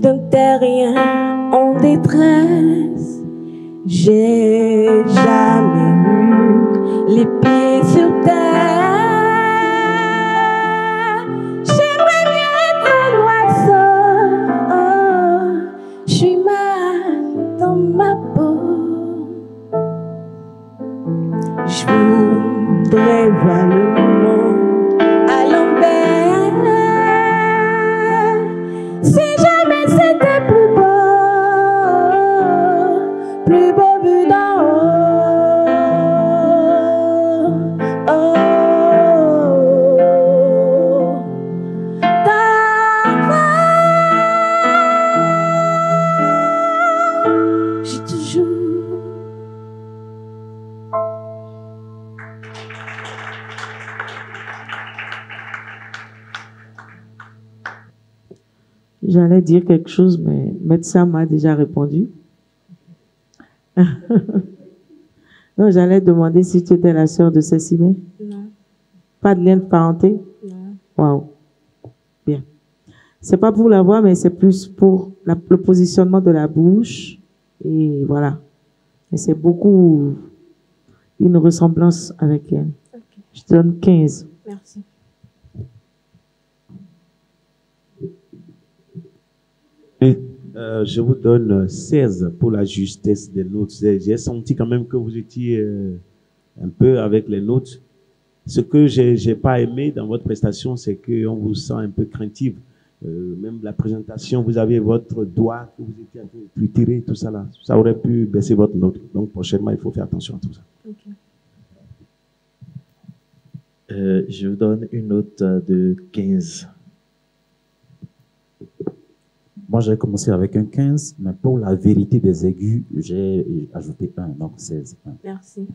Speaker 2: d'un terrien en détresse. J'ai jamais eu les pieds sur terre. J'aimerais bien être un oiseau. Je suis mal dans ma peau. Je voudrais voir le monde à l'envers. Si jamais c'était plus beau vu d'en haut. J'ai toujours
Speaker 6: J'allais dire quelque chose, mais médecin m'a déjà répondu. Non, j'allais demander si tu étais la sœur de Cécile.
Speaker 2: Non.
Speaker 6: Pas de lien de parenté?
Speaker 2: Non.
Speaker 6: Waouh. Bien. C'est pas pour la voix, mais c'est plus pour le positionnement de la bouche. Et voilà. Et c'est beaucoup une ressemblance avec elle.
Speaker 2: Okay.
Speaker 6: Je te donne 15.
Speaker 2: Merci.
Speaker 5: Et, je vous donne 16 pour la justesse des notes. J'ai senti quand même que vous étiez un peu avec les notes. Ce que j'ai pas aimé dans votre prestation, c'est qu'on vous sent un peu craintive. Même la présentation, vous avez votre doigt que vous étiez un peu plus tiré, tout ça là. Ça aurait pu baisser votre note. Donc prochainement, il faut faire attention à tout ça.
Speaker 2: Okay.
Speaker 4: Je vous donne une note de 15.
Speaker 7: Moi, j'ai commencé avec un 15, mais pour la vérité des aigus, j'ai ajouté 1, donc 16. 1.
Speaker 2: Merci.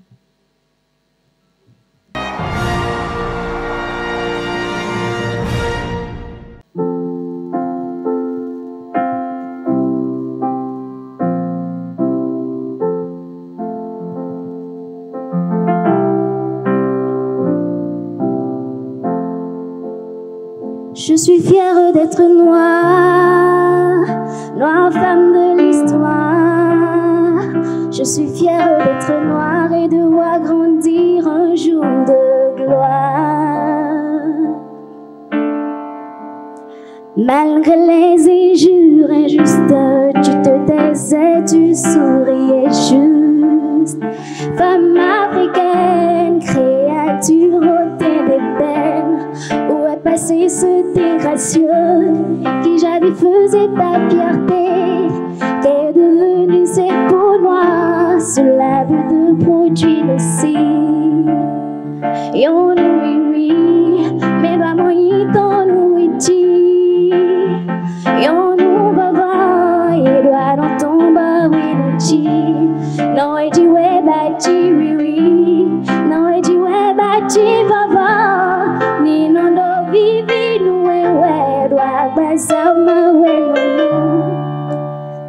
Speaker 11: Je suis fière d'être noire, noire femme de l'histoire. Je suis fière d'être noire et de voir grandir un jour de gloire. Malgré les injures injustes, tu te taisais, tu souriais juste. Femme africaine, créature au teint d'ébène, où est passé ce teint gracieux qui jadis faisait ta fierté, qu'est devenu cette peau noire sous l'abus de produits nocifs. Yon nous oui, mais pas moyen ton nous iti. Yon nous bava, et doit dans ton baroui nous chi. Non et du ouais bâti oui oui, non et du ouais bâti bava. Ni non do vivi nous et ouais doit basa ma ouais non.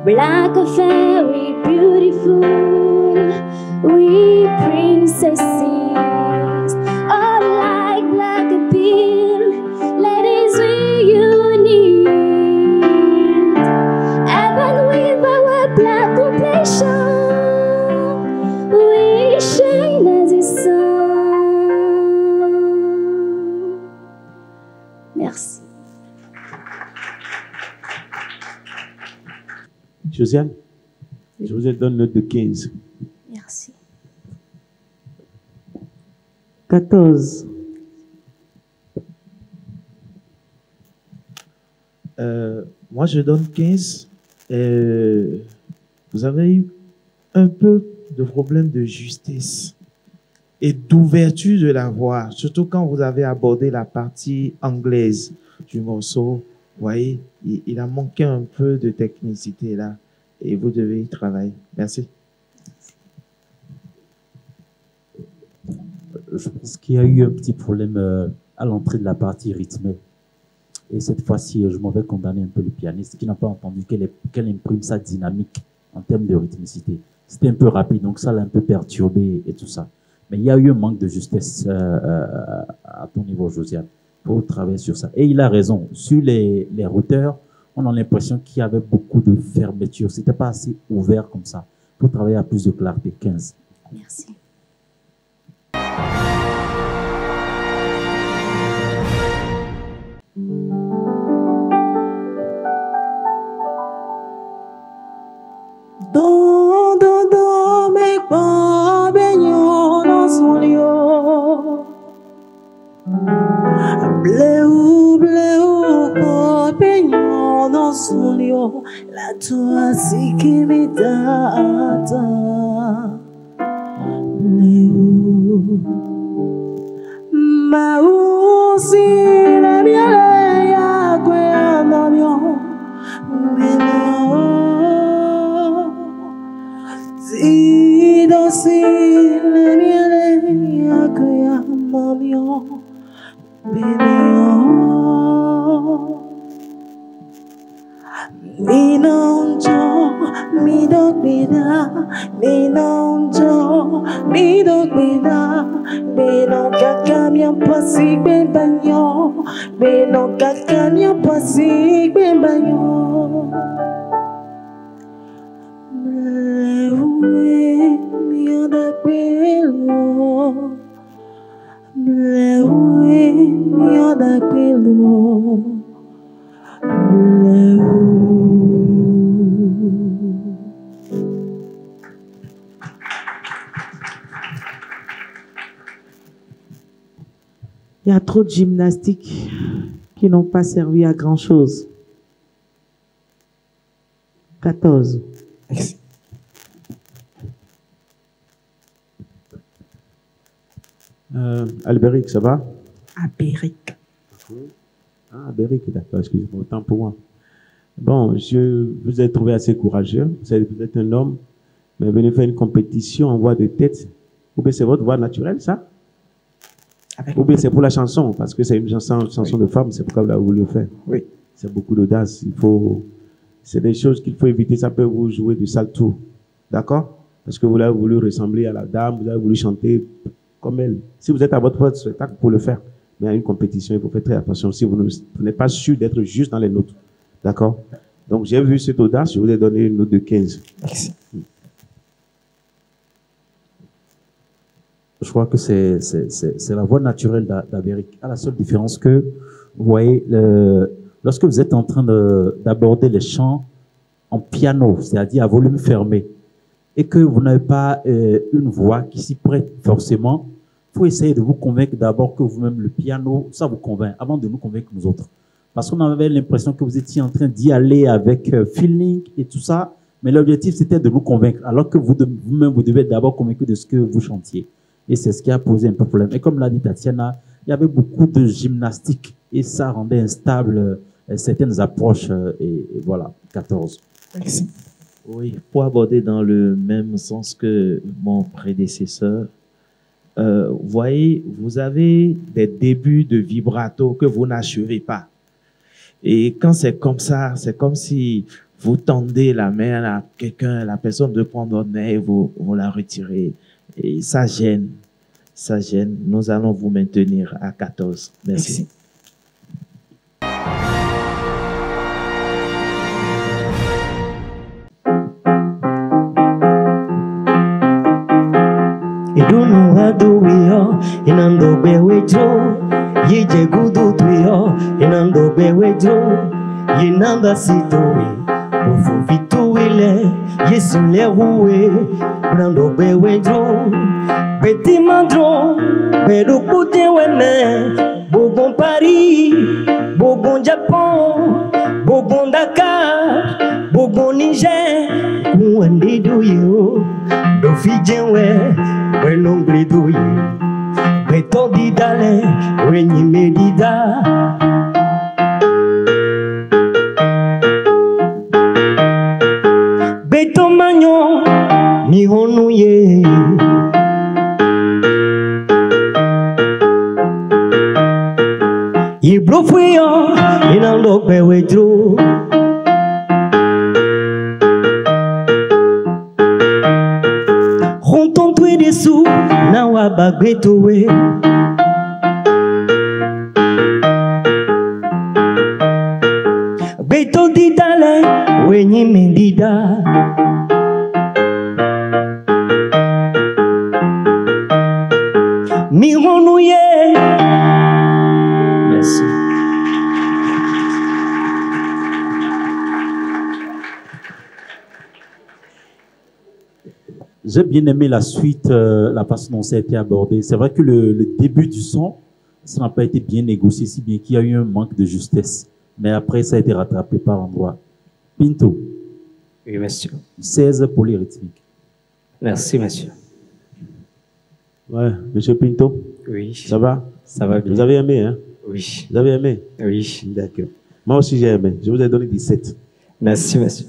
Speaker 11: Black affair, we beautiful, we princesses. All like black appeal, ladies we unite. Even with our black complexion, we shine as the sun. Merci.
Speaker 5: Josiane, je vous donne une note de 15.
Speaker 11: Merci.
Speaker 6: 14.
Speaker 4: Moi, je donne 15. Vous avez eu un peu de problème de justesse et d'ouverture de la voix, surtout quand vous avez abordé la partie anglaise du morceau. Vous voyez, il a manqué un peu de technicité là et vous devez y travailler. Merci.
Speaker 7: Je pense qu'il y a eu un petit problème à l'entrée de la partie rythmée. Et cette fois-ci, je m'en vais condamner un peu le pianiste qui n'a pas entendu qu'elle imprime sa dynamique en termes de rythmicité. C'était un peu rapide, donc ça l'a un peu perturbé et tout ça. Mais il y a eu un manque de justesse à ton niveau, Josiane. Il faut travailler sur ça. Et il a raison. Sur les routeurs, on a l'impression qu'il y avait beaucoup de fermeture. C'était pas assez ouvert comme ça. Il faut travailler à plus de clarté. 15.
Speaker 11: Merci.
Speaker 6: Do me pa benyo no solio. Bleu pa benyo no solio. La tua si che mi data. Bleu ma usi le mie ya que no mio. Zido si le miele akuya mamio benio minonjo midokbida minonjo midokbida beno kakamia pasi benbanyo beno kakamia pasi benbanyo. Blewe miada pelo, blewe miada pelo, blewe. Il y a trop de gymnastiques qui n'ont pas servi à grand chose. 14.
Speaker 8: Merci.
Speaker 5: Albéric, ça va?
Speaker 6: Albéric.
Speaker 5: Ah, Albéric, d'accord, excusez-moi, autant pour moi. Bon, vous ai trouvé assez courageux, vous êtes un homme, mais venez faire une compétition en voix de tête. Ou bien c'est votre voix naturelle, ça? Ou bien c'est pour la chanson, parce que c'est une chanson de femme, c'est pourquoi vous l'avez voulu faire.
Speaker 8: Oui.
Speaker 5: C'est beaucoup d'audace, c'est des choses qu'il faut éviter, ça peut vous jouer du sale tour. D'accord? Parce que vous avez voulu ressembler à la dame, vous avez voulu chanter comme elle. Si vous êtes à votre spectacle, pour le faire. Mais à une compétition, il faut faire très attention. Si vous n'êtes pas sûr d'être juste dans les notes. D'accord? Donc, j'ai vu cette audace, je vous ai donné une note de 15.
Speaker 8: Merci.
Speaker 7: Je crois que c'est la voix naturelle d'Abéric. À la seule différence que, vous voyez, lorsque vous êtes en train d'aborder les chants en piano, c'est-à-dire à volume fermé, et que vous n'avez pas une voix qui s'y prête forcément, il faut essayer de vous convaincre d'abord que vous-même, le piano, ça vous convainc, avant de nous convaincre nous autres. Parce qu'on avait l'impression que vous étiez en train d'y aller avec feeling et tout ça, mais l'objectif c'était de nous convaincre, alors que vous-même, vous devez être d'abord convaincu de ce que vous chantiez. Et c'est ce qui a posé un peu problème. Et comme l'a dit Tatiana, il y avait beaucoup de gymnastique et ça rendait instable certaines approches. Et voilà, 14.
Speaker 8: Merci.
Speaker 4: Oui, pour aborder dans le même sens que mon prédécesseur, vous voyez, vous avez des débuts de vibrato que vous n'achevez pas. Et quand c'est comme ça, c'est comme si vous tendez la main à quelqu'un, la personne de prendre votre main et vous la retirez. Et ça gêne. Ça gêne. Nous allons vous maintenir à 14. Merci.
Speaker 9: Idunu hadu wiyo inando bewejo yije gudu tuyo inando bewejo yinanda situwi ufu fituwi Bele, Yesu le roué, Brando Bewedro, Petit Mandro, Beru Koute Wene, Bogon Paris, Bogon Japon, Bogon Dakar, Bogon Niger, Kouende Douyo, Dofidjenwe, Benongri Douyo, Beto Didale, Wenyi Medida. Beto Magnon, Nihonouye. Iblo Fuyon, Inando Pewedro. Ronton Twe Dessous, Nawa Bagbetowe. Beto Didale, Wenyi Mendida. Nihonouye. Merci.
Speaker 7: J'ai bien aimé la suite, la façon dont ça a été abordé. C'est vrai que le début du son, ça n'a pas été bien négocié, si bien qu'il y a eu un manque de justesse. Mais après, ça a été rattrapé par endroit. Pinto.
Speaker 8: Oui, monsieur.
Speaker 7: 16 polyrythmique.
Speaker 8: Merci, monsieur.
Speaker 5: Ouais, monsieur Pinto.
Speaker 8: Oui.
Speaker 5: Ça va?
Speaker 8: Ça va bien.
Speaker 5: Vous avez aimé, hein?
Speaker 8: Oui.
Speaker 5: Vous avez aimé?
Speaker 8: Oui.
Speaker 5: D'accord. Moi aussi, j'ai aimé. Je vous ai donné 17.
Speaker 8: Merci, monsieur.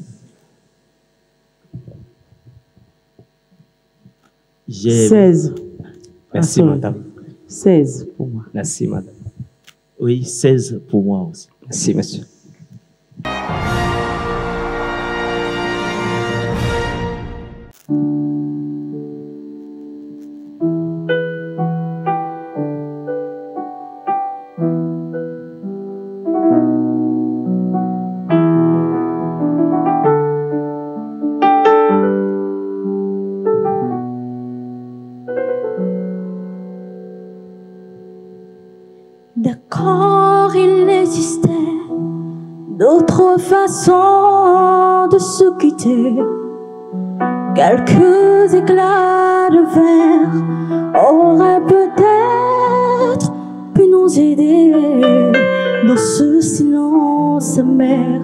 Speaker 6: 16.
Speaker 8: Merci, madame.
Speaker 6: 16 pour moi.
Speaker 8: Merci, madame.
Speaker 4: Oui, 16 pour moi aussi.
Speaker 8: Merci, monsieur.
Speaker 11: D'accord, il existait d'autres façons de se quitter. Quelques éclats de verre auraient peut-être pu nous aider dans ce silence amer.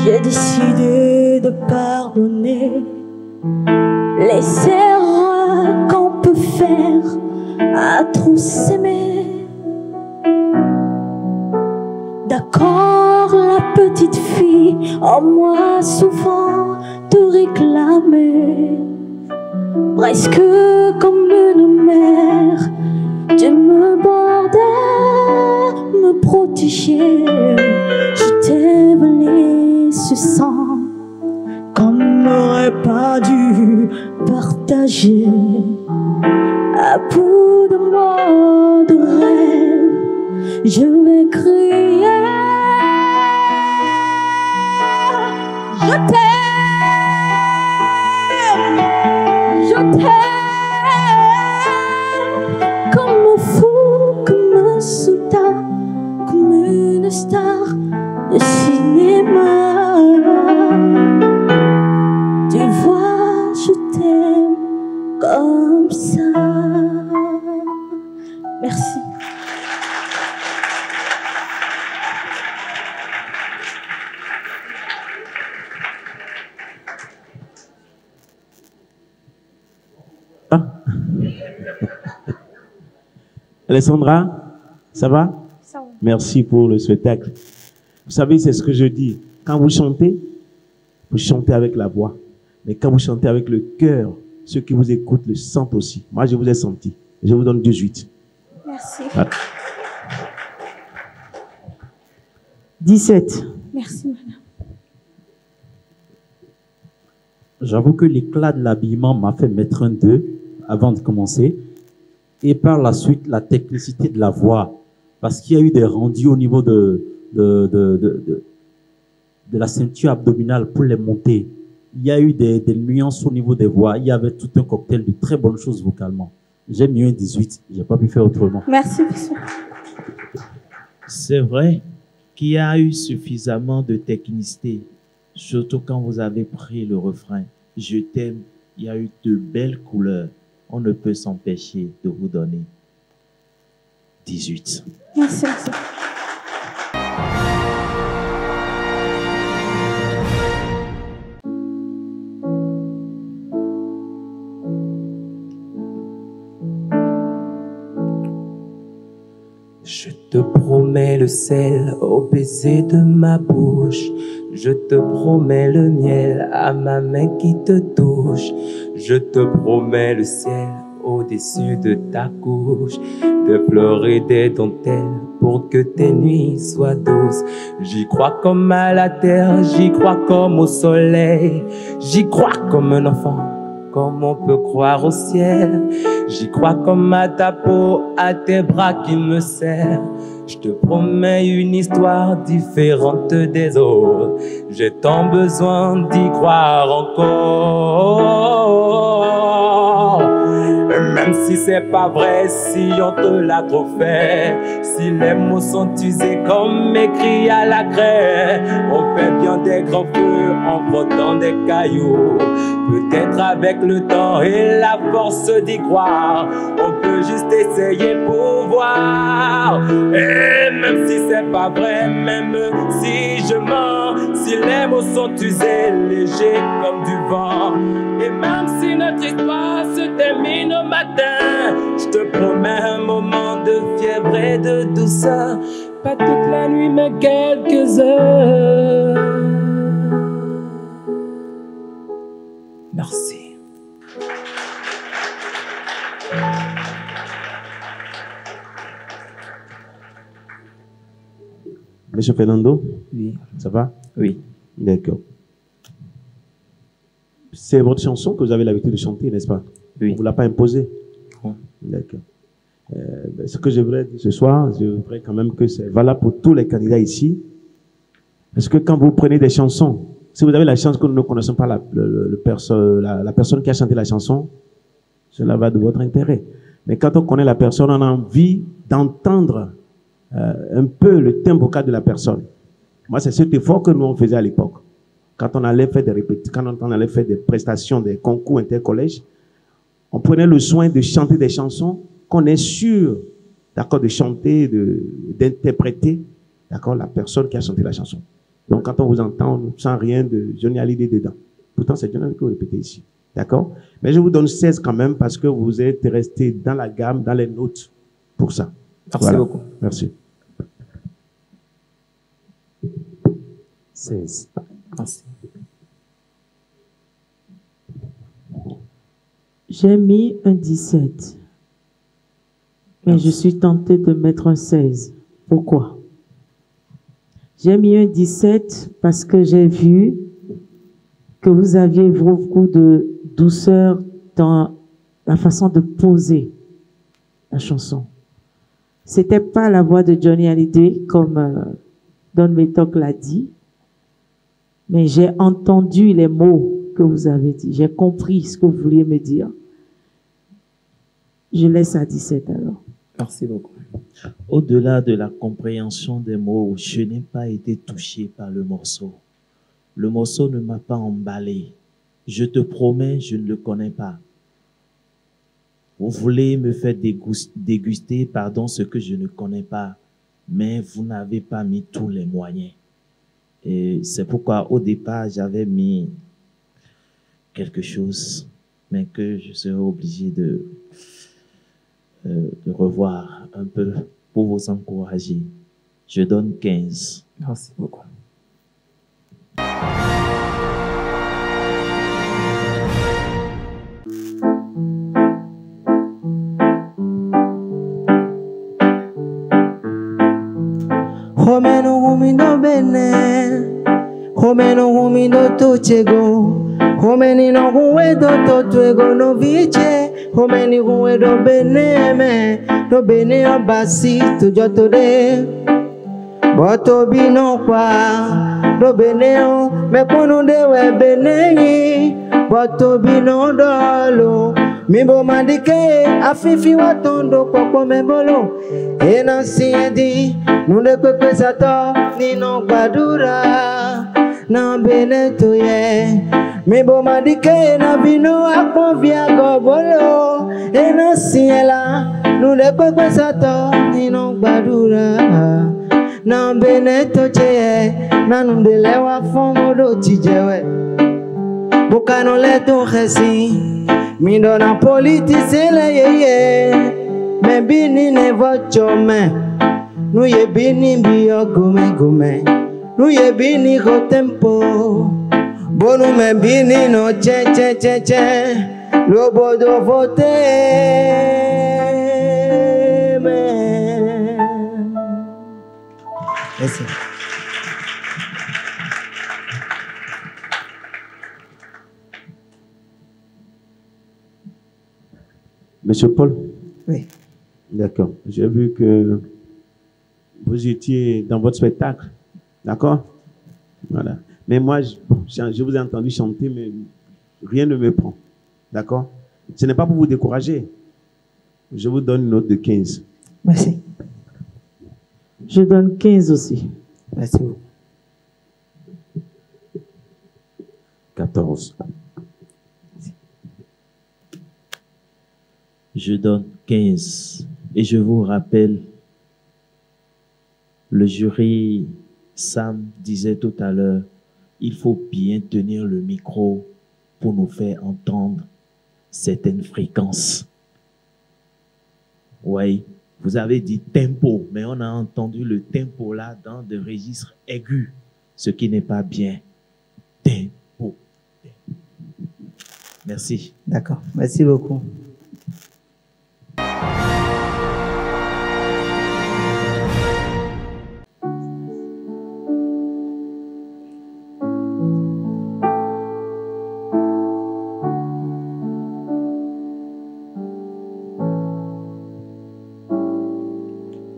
Speaker 11: J'ai décidé de pardonner les erreurs qu'on peut faire à trop s'aimer. D'accord, la petite fille en moi souvent te réclamait, presque comme une mère. Tu me bordais, me protégeais. Je t'ai volé ce sang qu'on n'aurait pas dû partager. À bout de mots de rêve, je vais crier. Je t'aime, je t'aime, comme un fou, comme un soldat, comme une star de cinéma. Tu vois, je t'aime comme ça. Merci.
Speaker 5: Alessandra, ça va?
Speaker 11: Ça va.
Speaker 5: Merci pour le spectacle. Vous savez, c'est ce que je dis. Quand vous chantez avec la voix. Mais quand vous chantez avec le cœur, ceux qui vous écoutent le sentent aussi. Moi, je vous ai senti. Je vous donne 18.
Speaker 11: Merci.
Speaker 5: Voilà.
Speaker 6: 17.
Speaker 11: Merci, madame.
Speaker 7: J'avoue que l'éclat de l'habillement m'a fait mettre un 2 avant de commencer. Et par la suite, la technicité de la voix. Parce qu'il y a eu des rendus au niveau de la ceinture abdominale pour les monter. Il y a eu des nuances au niveau des voix. Il y avait tout un cocktail de très bonnes choses vocalement. J'ai mis un 18. J'ai pas pu faire autrement.
Speaker 11: Merci, monsieur.
Speaker 4: C'est vrai qu'il y a eu suffisamment de technicité. Surtout quand vous avez pris le refrain. Je t'aime, il y a eu de belles couleurs. On ne peut s'empêcher de vous donner 18.
Speaker 2: Merci, merci.
Speaker 10: Je te promets le sel au baiser de ma bouche. Je te promets le miel à ma main qui te touche. Je te promets le ciel au-dessus de ta couche, de fleurs et des dentelles pour que tes nuits soient douces. J'y crois comme à la terre, j'y crois comme au soleil. J'y crois comme un enfant, comme on peut croire au ciel. J'y crois comme à ta peau, à tes bras qui me serrent. Je te promets une histoire différente des autres. J'ai tant besoin d'y croire encore. Même si c'est pas vrai, si on te l'a trop fait, si les mots sont usés comme écrits à la craie, on fait bien des grands feux en frottant des cailloux. Peut-être avec le temps et la force d'y croire, on peut juste essayer pour voir. Et même si c'est pas vrai, même si je mens, si les mots sont usés, légers comme du vent, et même si notre histoire se termine au matin, je te promets un moment de fièvre et de douceur. Pas toute la nuit, mais quelques heures. Merci.
Speaker 5: Monsieur Fernando?
Speaker 10: Oui.
Speaker 5: Ça va?
Speaker 10: Oui.
Speaker 5: D'accord. C'est votre chanson que vous avez l'habitude de chanter, n'est-ce pas?
Speaker 10: Oui.
Speaker 5: On ne vous l'a pas imposée?
Speaker 10: Non.
Speaker 5: D'accord. Ce que je voudrais dire ce soir, je voudrais quand même que c'est valable pour tous les candidats ici. Parce que quand vous prenez des chansons, si vous avez la chance que nous ne connaissons pas la personne qui a chanté la chanson, cela va de votre intérêt. Mais quand on connaît la personne, on a envie d'entendre un peu le thème vocal de la personne. Moi, c'est cet effort que nous on faisait à l'époque. Quand on allait faire des répétitions, quand on allait faire des prestations, des concours intercollèges, on prenait le soin de chanter des chansons qu'on est sûr, d'accord, de chanter, d'interpréter, d'accord, la personne qui a chanté la chanson. Donc, quand on vous entend, on ne sent rien de Johnny Hallyday dedans. Pourtant, c'est Johnny Hallyday que vous répétez ici. D'accord? Mais je vous donne 16 quand même parce que vous êtes resté dans la gamme, dans les notes pour ça.
Speaker 10: Merci beaucoup.
Speaker 5: Merci.
Speaker 10: 16. Merci.
Speaker 6: J'ai mis un 17. Mais je suis tentée de mettre un 16. Pourquoi? J'ai mis un 17 parce que j'ai vu que vous aviez beaucoup de douceur dans la façon de poser la chanson. C'était pas la voix de Johnny Hallyday comme Don Metok l'a dit, mais j'ai entendu les mots que vous avez dit. J'ai compris ce que vous vouliez me dire. Je laisse à 17 alors.
Speaker 10: Merci beaucoup.
Speaker 4: Au-delà de la compréhension des mots, je n'ai pas été touché par le morceau. Le morceau ne m'a pas emballé. Je te promets, je ne le connais pas. Vous voulez me faire déguster, pardon, ce que je ne connais pas, mais vous n'avez pas mis tous les moyens. Et c'est pourquoi, au départ, j'avais mis quelque chose, mais que je serai obligé de revoir un peu pour vous encourager. Je donne 15.
Speaker 10: Merci beaucoup.
Speaker 12: Homeno humindo bene, homeno humindo tochego, homeni no huedo totuego no viche, homeni huedo beneme, no bene abasi tujotode, boto bino kwa, no beneo, me kono dewe beneyi, boto bino dolo. Mimbo mandike afifi watondo koko membolo ena siedi nunde kwepe sato nino gbadura na beneto ye. Me bo madike na vino akpovia gobolo. E na siela, nu de pepe sato, ino gbadura. Na beneto che, na nu de lewa fomo do tijewe. Bokano le to khesi, mi do na politise le ye. Me bini ne vocho me, nu ye bini bio gume gume, nu ye bini ho tempo. Bonu me bini no che che che che, lo bodo vote me. Merci.
Speaker 5: Monsieur Paul?
Speaker 12: Oui.
Speaker 5: D'accord. J'ai vu que vous étiez dans votre spectacle. D'accord? Voilà. Mais moi, je vous ai entendu chanter, mais rien ne me prend. D'accord? Ce n'est pas pour vous décourager. Je vous donne une note de 15.
Speaker 12: Merci.
Speaker 6: Je donne 15 aussi.
Speaker 12: Merci beaucoup.
Speaker 7: 14.
Speaker 4: Je donne 15. Et je vous rappelle, le jury, Sam disait tout à l'heure, il faut bien tenir le micro pour nous faire entendre certaines fréquences. Oui, vous avez dit tempo, mais on a entendu le tempo là dans des registres aigus, ce qui n'est pas bien. Tempo. Merci.
Speaker 12: D'accord, merci beaucoup.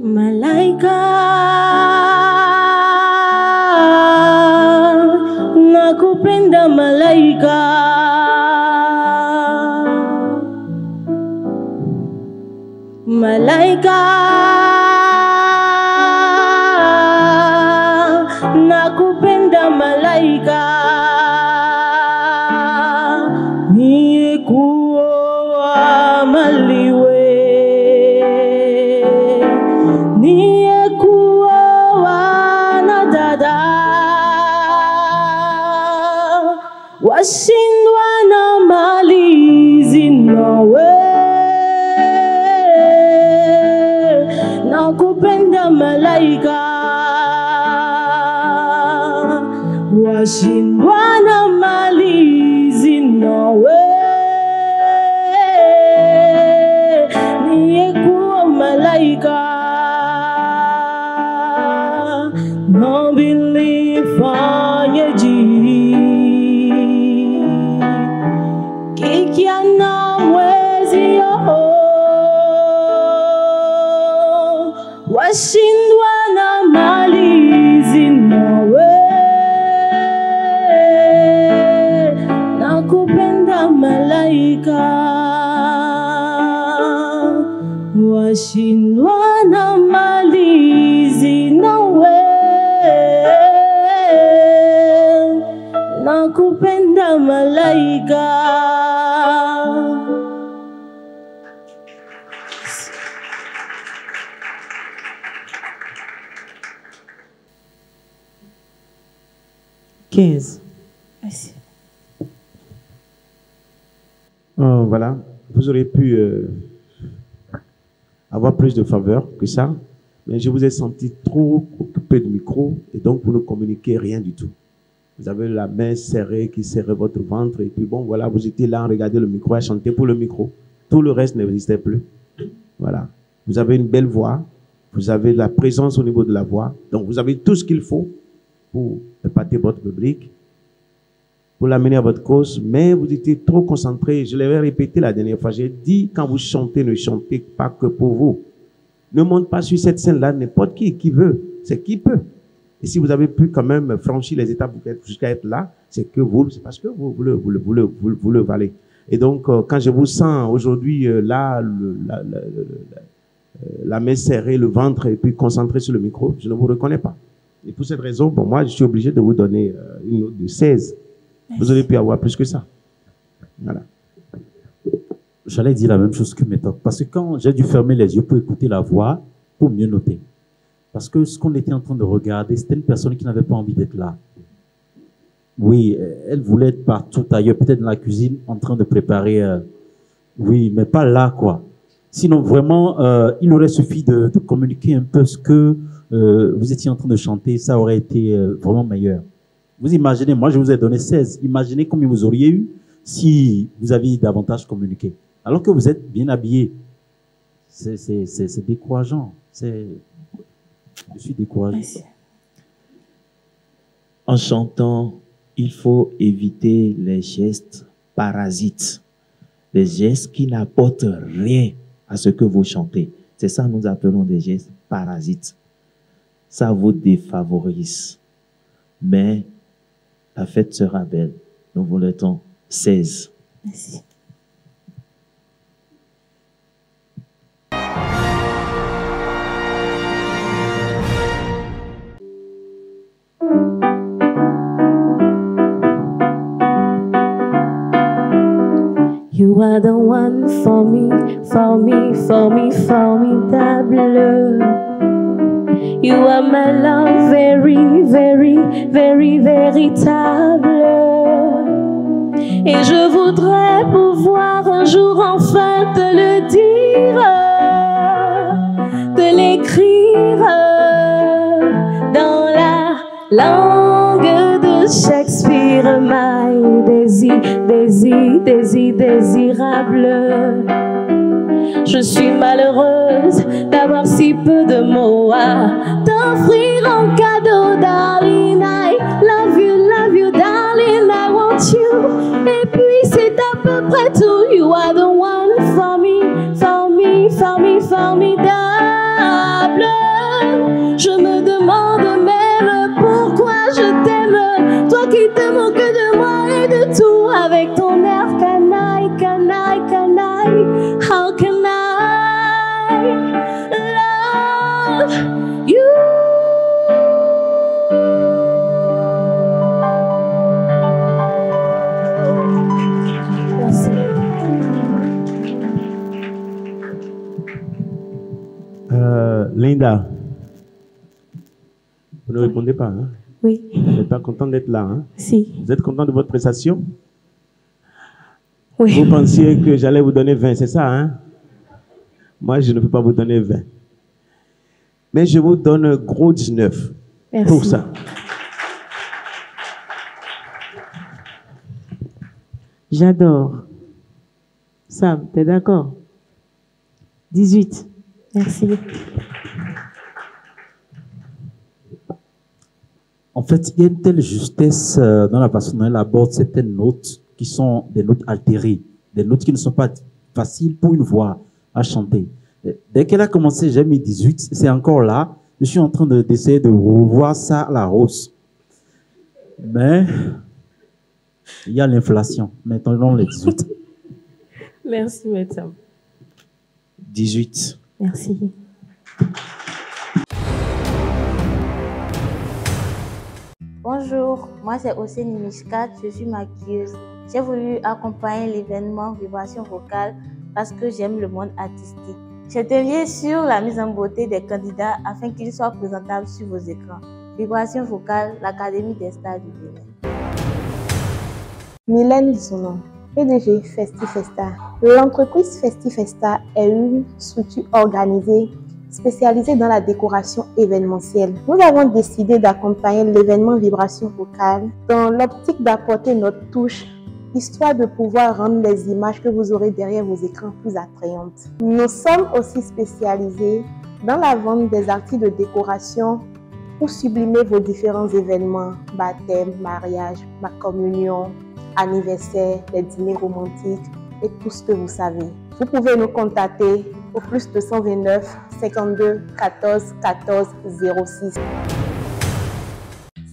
Speaker 3: Malaika nakupenda malaika malaika nakupenda malaika niye kuoa maliwe niye kuoa na dada washindwa na mali zinawe nakupenda malaika washindwa na mali zinawe niye kuwa malaika nobilifanyeji kikia na mwezi yoho washindwa na mali zinawe nakupenda malaika washindwa na mali zinawe nakupenda malaika.
Speaker 6: Merci.
Speaker 5: Voilà, vous auriez pu avoir plus de faveur que ça, mais je vous ai senti trop occupé du micro et donc vous ne communiquez rien du tout. Vous avez la main serrée qui serrait votre ventre et puis bon, voilà, vous étiez là à regarder le micro, à chanter pour le micro. Tout le reste n'existait plus. Voilà. Vous avez une belle voix, vous avez de la présence au niveau de la voix, donc vous avez tout ce qu'il faut pour épater votre public, pour l'amener à votre cause, mais vous étiez trop concentré. Je l'avais répété la dernière fois, j'ai dit, quand vous chantez, ne chantez pas que pour vous. Ne monte pas sur cette scène-là n'importe qui veut, c'est qui peut. Et si vous avez pu quand même franchir les étapes jusqu'à être là, c'est que vous, c'est parce que vous le valez. Et donc, quand je vous sens aujourd'hui là, la main serrée, le ventre, et puis concentré sur le micro, je ne vous reconnais pas. Et pour cette raison, bon, moi, je suis obligé de vous donner une note de 16. Vous auriez pu avoir plus que ça. Voilà.
Speaker 7: J'allais dire la même chose que Méthode, parce que quand j'ai dû fermer les yeux pour écouter la voix, pour mieux noter. Parce que ce qu'on était en train de regarder, c'était une personne qui n'avait pas envie d'être là. Oui, elle voulait être partout ailleurs, peut-être dans la cuisine, en train de préparer. Oui, mais pas là, quoi. Sinon, vraiment, il aurait suffi de communiquer un peu ce que vous étiez en train de chanter, ça aurait été vraiment meilleur. Vous imaginez, moi je vous ai donné 16, imaginez combien vous auriez eu si vous aviez davantage communiqué. Alors que vous êtes bien habillé. C'est décourageant. Je suis découragé.
Speaker 4: Merci. En chantant, il faut éviter les gestes parasites, les gestes qui n'apportent rien à ce que vous chantez. C'est ça que nous appelons des gestes parasites. Ça vous défavorise. Mais la fête sera belle. Nous vous mettons 16.
Speaker 2: Merci.
Speaker 3: You are the one for me, formidable. You are my love, very, very, very, véritable. Et je voudrais pouvoir un jour enfin te le dire, te l'écrire dans la langue de Shakespeare, my désirable. Je suis malheureuse d'avoir si peu de mots à t'offrir en cadeau, darling. I love you, darling. I want you. Et puis c'est à peu près tout. You are the one for me, formidable. Je me demande même pourquoi je t'aime, toi qui te moques de moi et de tout, avec ton air canaille. How can I love you?
Speaker 5: Linda, vous ne répondez pas, hein?
Speaker 3: Oui.
Speaker 5: Vous n'êtes pas content d'être là, hein?
Speaker 3: Si.
Speaker 5: Vous êtes content de votre prestation?
Speaker 3: Oui.
Speaker 5: Vous pensiez que j'allais vous donner 20, c'est ça, hein? Moi, je ne peux pas vous donner 20. Mais je vous donne un gros 19.
Speaker 3: Merci.
Speaker 5: Pour ça.
Speaker 6: J'adore. Sam, t'es d'accord? 18.
Speaker 3: Merci.
Speaker 7: En fait, il y a une telle justesse dans la façon dont elle aborde certaines notes qui sont des notes altérées, des notes qui ne sont pas faciles pour une voix à chanter. Dès qu'elle a commencé, j'ai mis 18, c'est encore là. Je suis en train d'essayer de revoir ça à la hausse. Mais il y a l'inflation. Maintenant, les 18.
Speaker 3: Merci, Maître.
Speaker 4: 18.
Speaker 3: Merci.
Speaker 13: Bonjour, moi c'est Oseni Mishkat, je suis maquilleuse. J'ai voulu accompagner l'événement Vibration Vocale parce que j'aime le monde artistique. J'ai travaillé sur la mise en beauté des candidats afin qu'ils soient présentables sur vos écrans. Vibration Vocale, l'Académie des stars du Bénin.
Speaker 14: Mylène Zounon, PDG Festifesta. L'entreprise Festifesta est une structure organisée spécialisée dans la décoration événementielle. Nous avons décidé d'accompagner l'événement Vibration Vocale dans l'optique d'apporter notre touche, histoire de pouvoir rendre les images que vous aurez derrière vos écrans plus attrayantes. Nous sommes aussi spécialisés dans la vente des articles de décoration pour sublimer vos différents événements, baptême, mariage, ma communion, anniversaire, les dîners romantiques et tout ce que vous savez. Vous pouvez nous contacter au plus 229 52 14 14 06.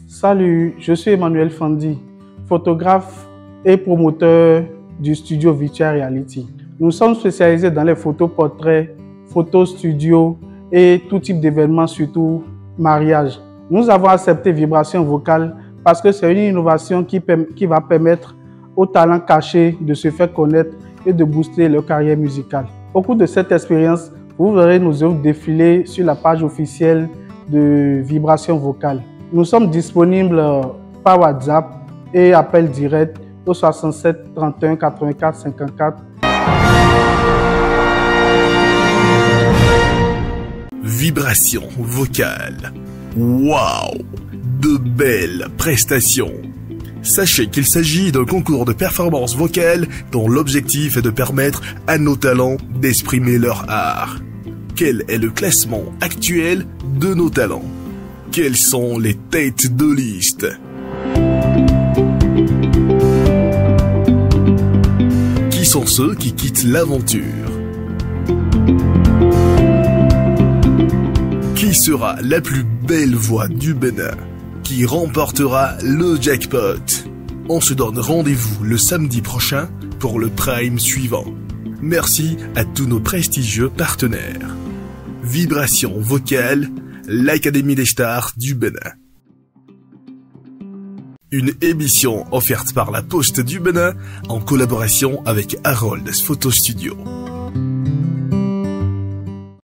Speaker 15: Salut, je suis Emmanuel Fandi, photographe et promoteur du studio Virtual Reality. Nous sommes spécialisés dans les photos portraits, photos studio et tout type d'événements, surtout mariage. Nous avons accepté Vibration Vocale parce que c'est une innovation qui va permettre aux talents cachés de se faire connaître et de booster leur carrière musicale. Au cours de cette expérience, vous verrez nos œuvres défiler sur la page officielle de Vibration Vocale. Nous sommes disponibles par WhatsApp et appel direct au 67 31 84 54.
Speaker 1: Vibration Vocale. Waouh! De belles prestations. Sachez qu'il s'agit d'un concours de performance vocale dont l'objectif est de permettre à nos talents d'exprimer leur art. Quel est le classement actuel de nos talents? Quelles sont les têtes de liste? Qui sont ceux qui quittent l'aventure? Qui sera la plus belle voix du Bénin? Qui remportera le jackpot? On se donne rendez-vous le samedi prochain pour le prime suivant. Merci à tous nos prestigieux partenaires. Vibration Vocale, l'Académie des stars du Bénin. Une émission offerte par la Poste du Bénin en collaboration avec Harold's Photo Studio.